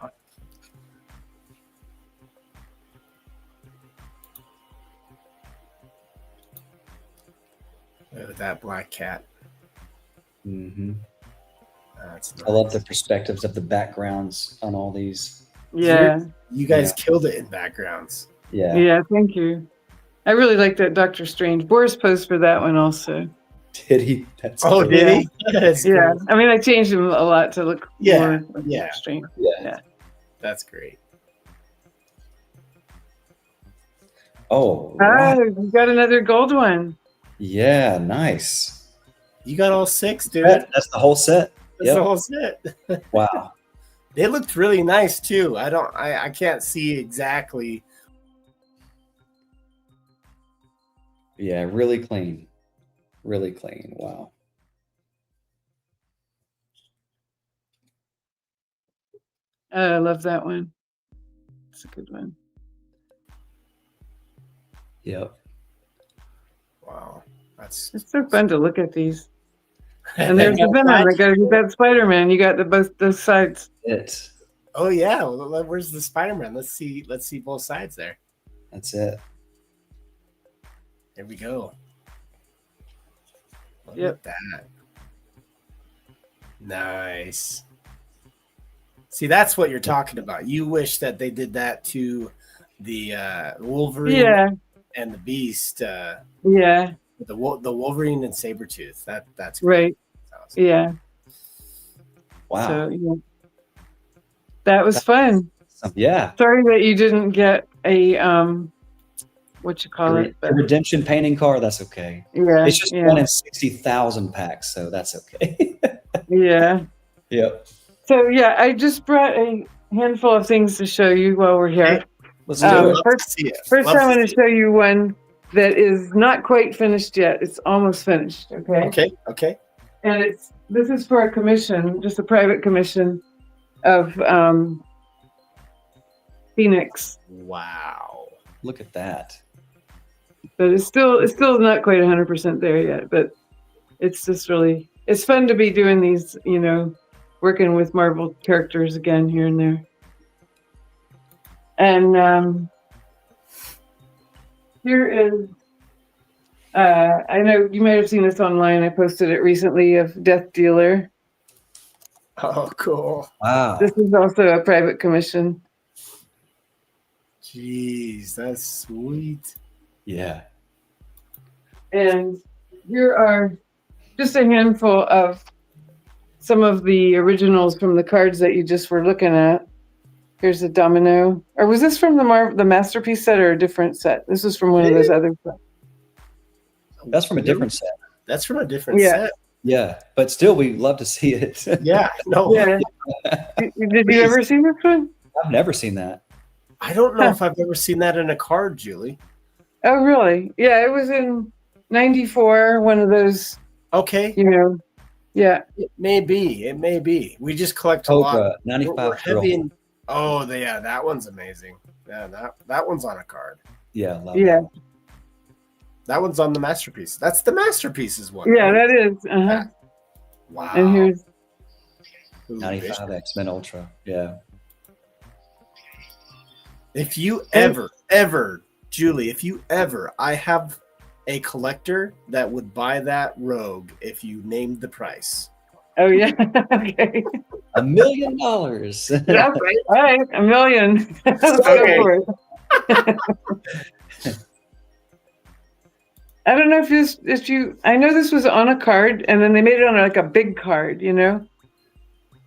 Look at that black cat. Mm-hmm. That's nice. I love the perspectives of the backgrounds on all these. Yeah, You guys killed it in backgrounds. Yeah. yeah. Thank you. I really like that Doctor Strange. Boris posed for that one also. Did he? That's Oh, cool. did he? That's Yeah, cool. I mean, I changed him a lot to look more like yeah. Doctor Strange. Yeah. That's great. Oh. Ah, wow. you got another gold one. Yeah. Nice. You got all 6, dude. That's the whole set. That's the whole set. Wow. They looked really nice too. I can't see exactly. Yeah. Really clean. Really clean. Wow. I love that one. It's a good one. Yep. Wow, that's It's so fun to look at these. And there's the Venom. I got to get that Spider-Man. You got both those sides. It. Oh yeah, well, where's the Spider-Man? Let's see both sides there. That's it. There we go. Look Yep. at that. Nice. See, that's what you're talking about. You wish that they did that to the Wolverine Yeah, and the Beast. yeah, The Wolverine and Sabretooth. That's great. right. That's awesome. Yeah. Wow. So yeah, that was fun. Yeah. Sorry that you didn't get a what you call it? A But redemption painting card. That's okay. yeah, It's just yeah, one in 60,000 packs, so that's okay. yeah. Yep. So yeah, I just brought a handful of things to show you while we're here. Let's Um, do it. Love to see it. First, Love I to want to see show you one that is not quite finished yet. It's almost finished. it. Okay. Okay. And this is for a commission, just a private commission of Phoenix. Wow. Look at that. But it's still not quite 100% there yet. But it's just really, it's fun to be doing these, you know, working with Marvel characters again here and there. And here is, I know you might have seen this online. I posted it recently of Death Dealer. Oh, cool. Wow. This is also a private commission. Jeez, that's sweet. Yeah. And here are just a handful of some of the originals from the cards that you just were looking at. Here's the Domino. Or was this from the Masterpiece set or a different set? This is from one of those other sets. That's from a different set. That's from a different Yeah. set. Yeah. But still, we love to see it. Yeah. No, Yeah. Did you ever see this one? I've never seen that. I don't know if I've ever seen that in a card, Julie. Oh, really? Yeah, it was in 94, one of those, Okay. you know, yeah. It may be. It may be. We just collect a lot. Cobra, We're 95 heavy in, yeah, that one's amazing. Yeah, that one's on a card. Yeah. Love Yeah. that. That one's on the Masterpiece. That's the Masterpieces one. Yeah, right? that is. Uh-huh. Wow. And here's, Ooh, 95 X-Men Ultra. Yeah. If you ever, Julie, I have a collector that would buy that Rogue if you named the price. oh, yeah. Okay. $1 million. Yeah, right. All right, $1 million. Let's Okay. go for it. I don't know I know this was on a card and then they made it on like a big card, you know,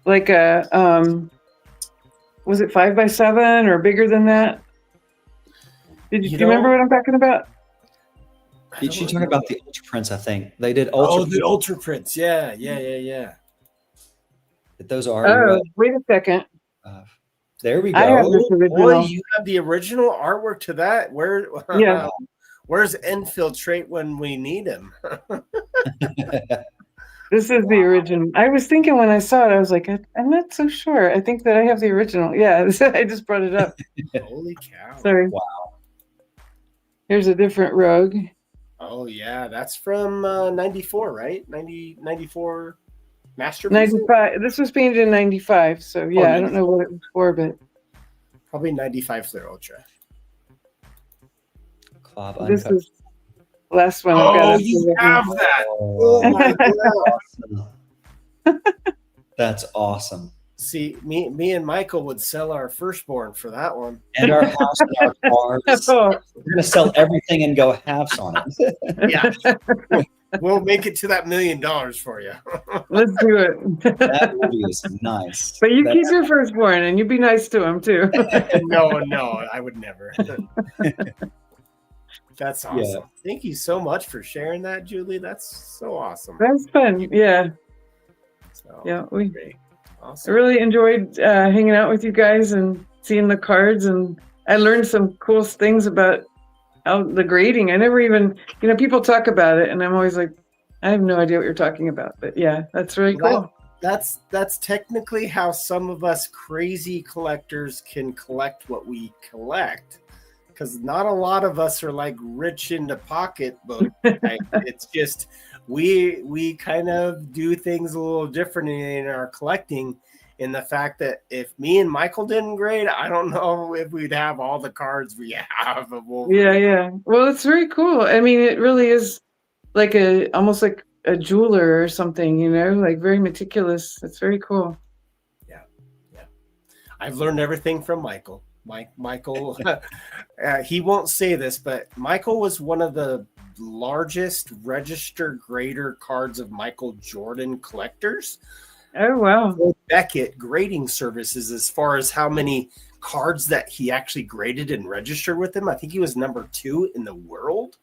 like a, was it 5x7 or bigger than that? Do you remember what I'm talking about? She's talking about the Ultra Prints, I think. They did Oh, Ultra the Ultra Prints. Yeah. Those are. Oh, wait a second. There we go. I have this original. Boy, you have the original artwork to that. Yeah. Where's Infiltrate when we need him? This is the original. I was thinking when I saw it, I was like, I'm not so sure. I think that I have the original. Yeah, I just brought it up. Holy cow. Sorry. Wow. Here's a different Rogue. Oh, yeah. That's from 94, right? 94 Masterpiece? 95. This was painted in 95. So, yeah, I don't know what it was for, but Probably 95 Flare Ultra. Club this Uncut. is the last one I've got. Oh, up you here. have that. Oh, my God. That's awesome. See, me and Michael would sell our firstborn for that one. And our house and our cars. Oh, We're gonna sell everything and go halves on it. Yeah. We'll make it to that $1 million for you. let's do it. That movie is nice. But you That- keep your firstborn and you be nice to him too. No, I would never. That's awesome. Yeah. Thank you so much for sharing that, Julie. That's so awesome. That's fun. Yeah. So, Yeah. great. I Awesome. really enjoyed hanging out with you guys and seeing the cards, and I learned some cool things about how the grading. I never even, people talk about it, and I'm always like, I have no idea what you're talking about. But yeah, that's really cool. That's technically how some of us crazy collectors can collect what we collect. Because not a lot of us are like rich into pocketbook. Like, it's just we kind of do things a little different in our collecting. In the fact that if me and Michael didn't grade, I don't know if we'd have all the cards we have of Wolverine. Yeah. Well, it's very cool. I mean, it really is like almost like a jeweler or something, like very meticulous. It's very cool. Yeah. I've learned everything from Michael. Michael, he won't say this, but Michael was one of the largest register grader cards of Michael Jordan collectors. Oh, wow. Beckett grading services as far as how many cards that he actually graded and registered with him. I think he was number 2 in the world.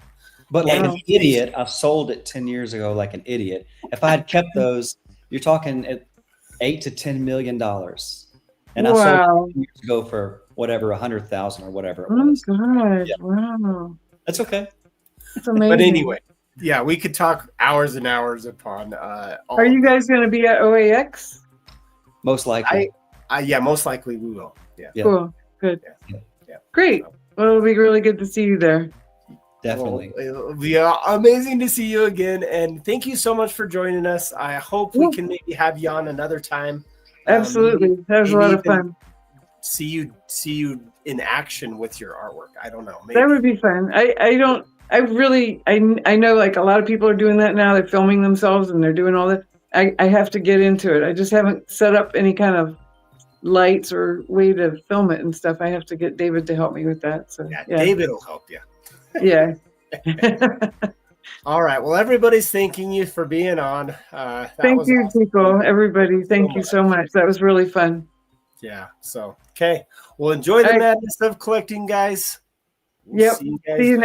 But like Wow. an idiot, I've sold it 10 years ago like an idiot. If I had kept those, you're talking at $8 to $10 million. And I sold Wow. it 10 years ago for whatever, 100,000 or whatever it Oh, was. God. Yeah. Wow. That's okay. That's amazing. But anyway, yeah, we could talk hours and hours upon. Are you guys going to be at OAX? Most likely. Yeah, most likely we will. Yeah. Yeah. Cool. Good. Yeah. Great. Well, it'll be really good to see you there. Definitely. Well, it'll be amazing to see you again. And thank you so much for joining us. I hope we can maybe have you on another time. Absolutely. That was a lot of fun. See you in action with your artwork. I don't know. Maybe. That would be fun. I know like a lot of people are doing that now. They're filming themselves and they're doing all that. I have to get into it. I just haven't set up any kind of lights or way to film it and stuff. I have to get David to help me with that. So yeah. David will help you. Yeah. All right. Well, everybody's thanking you for being on. Thank you, awesome. People. Everybody, thank you so much. That was really fun. Yeah. So, okay. Well, enjoy the madness of collecting, guys. Yep. See you next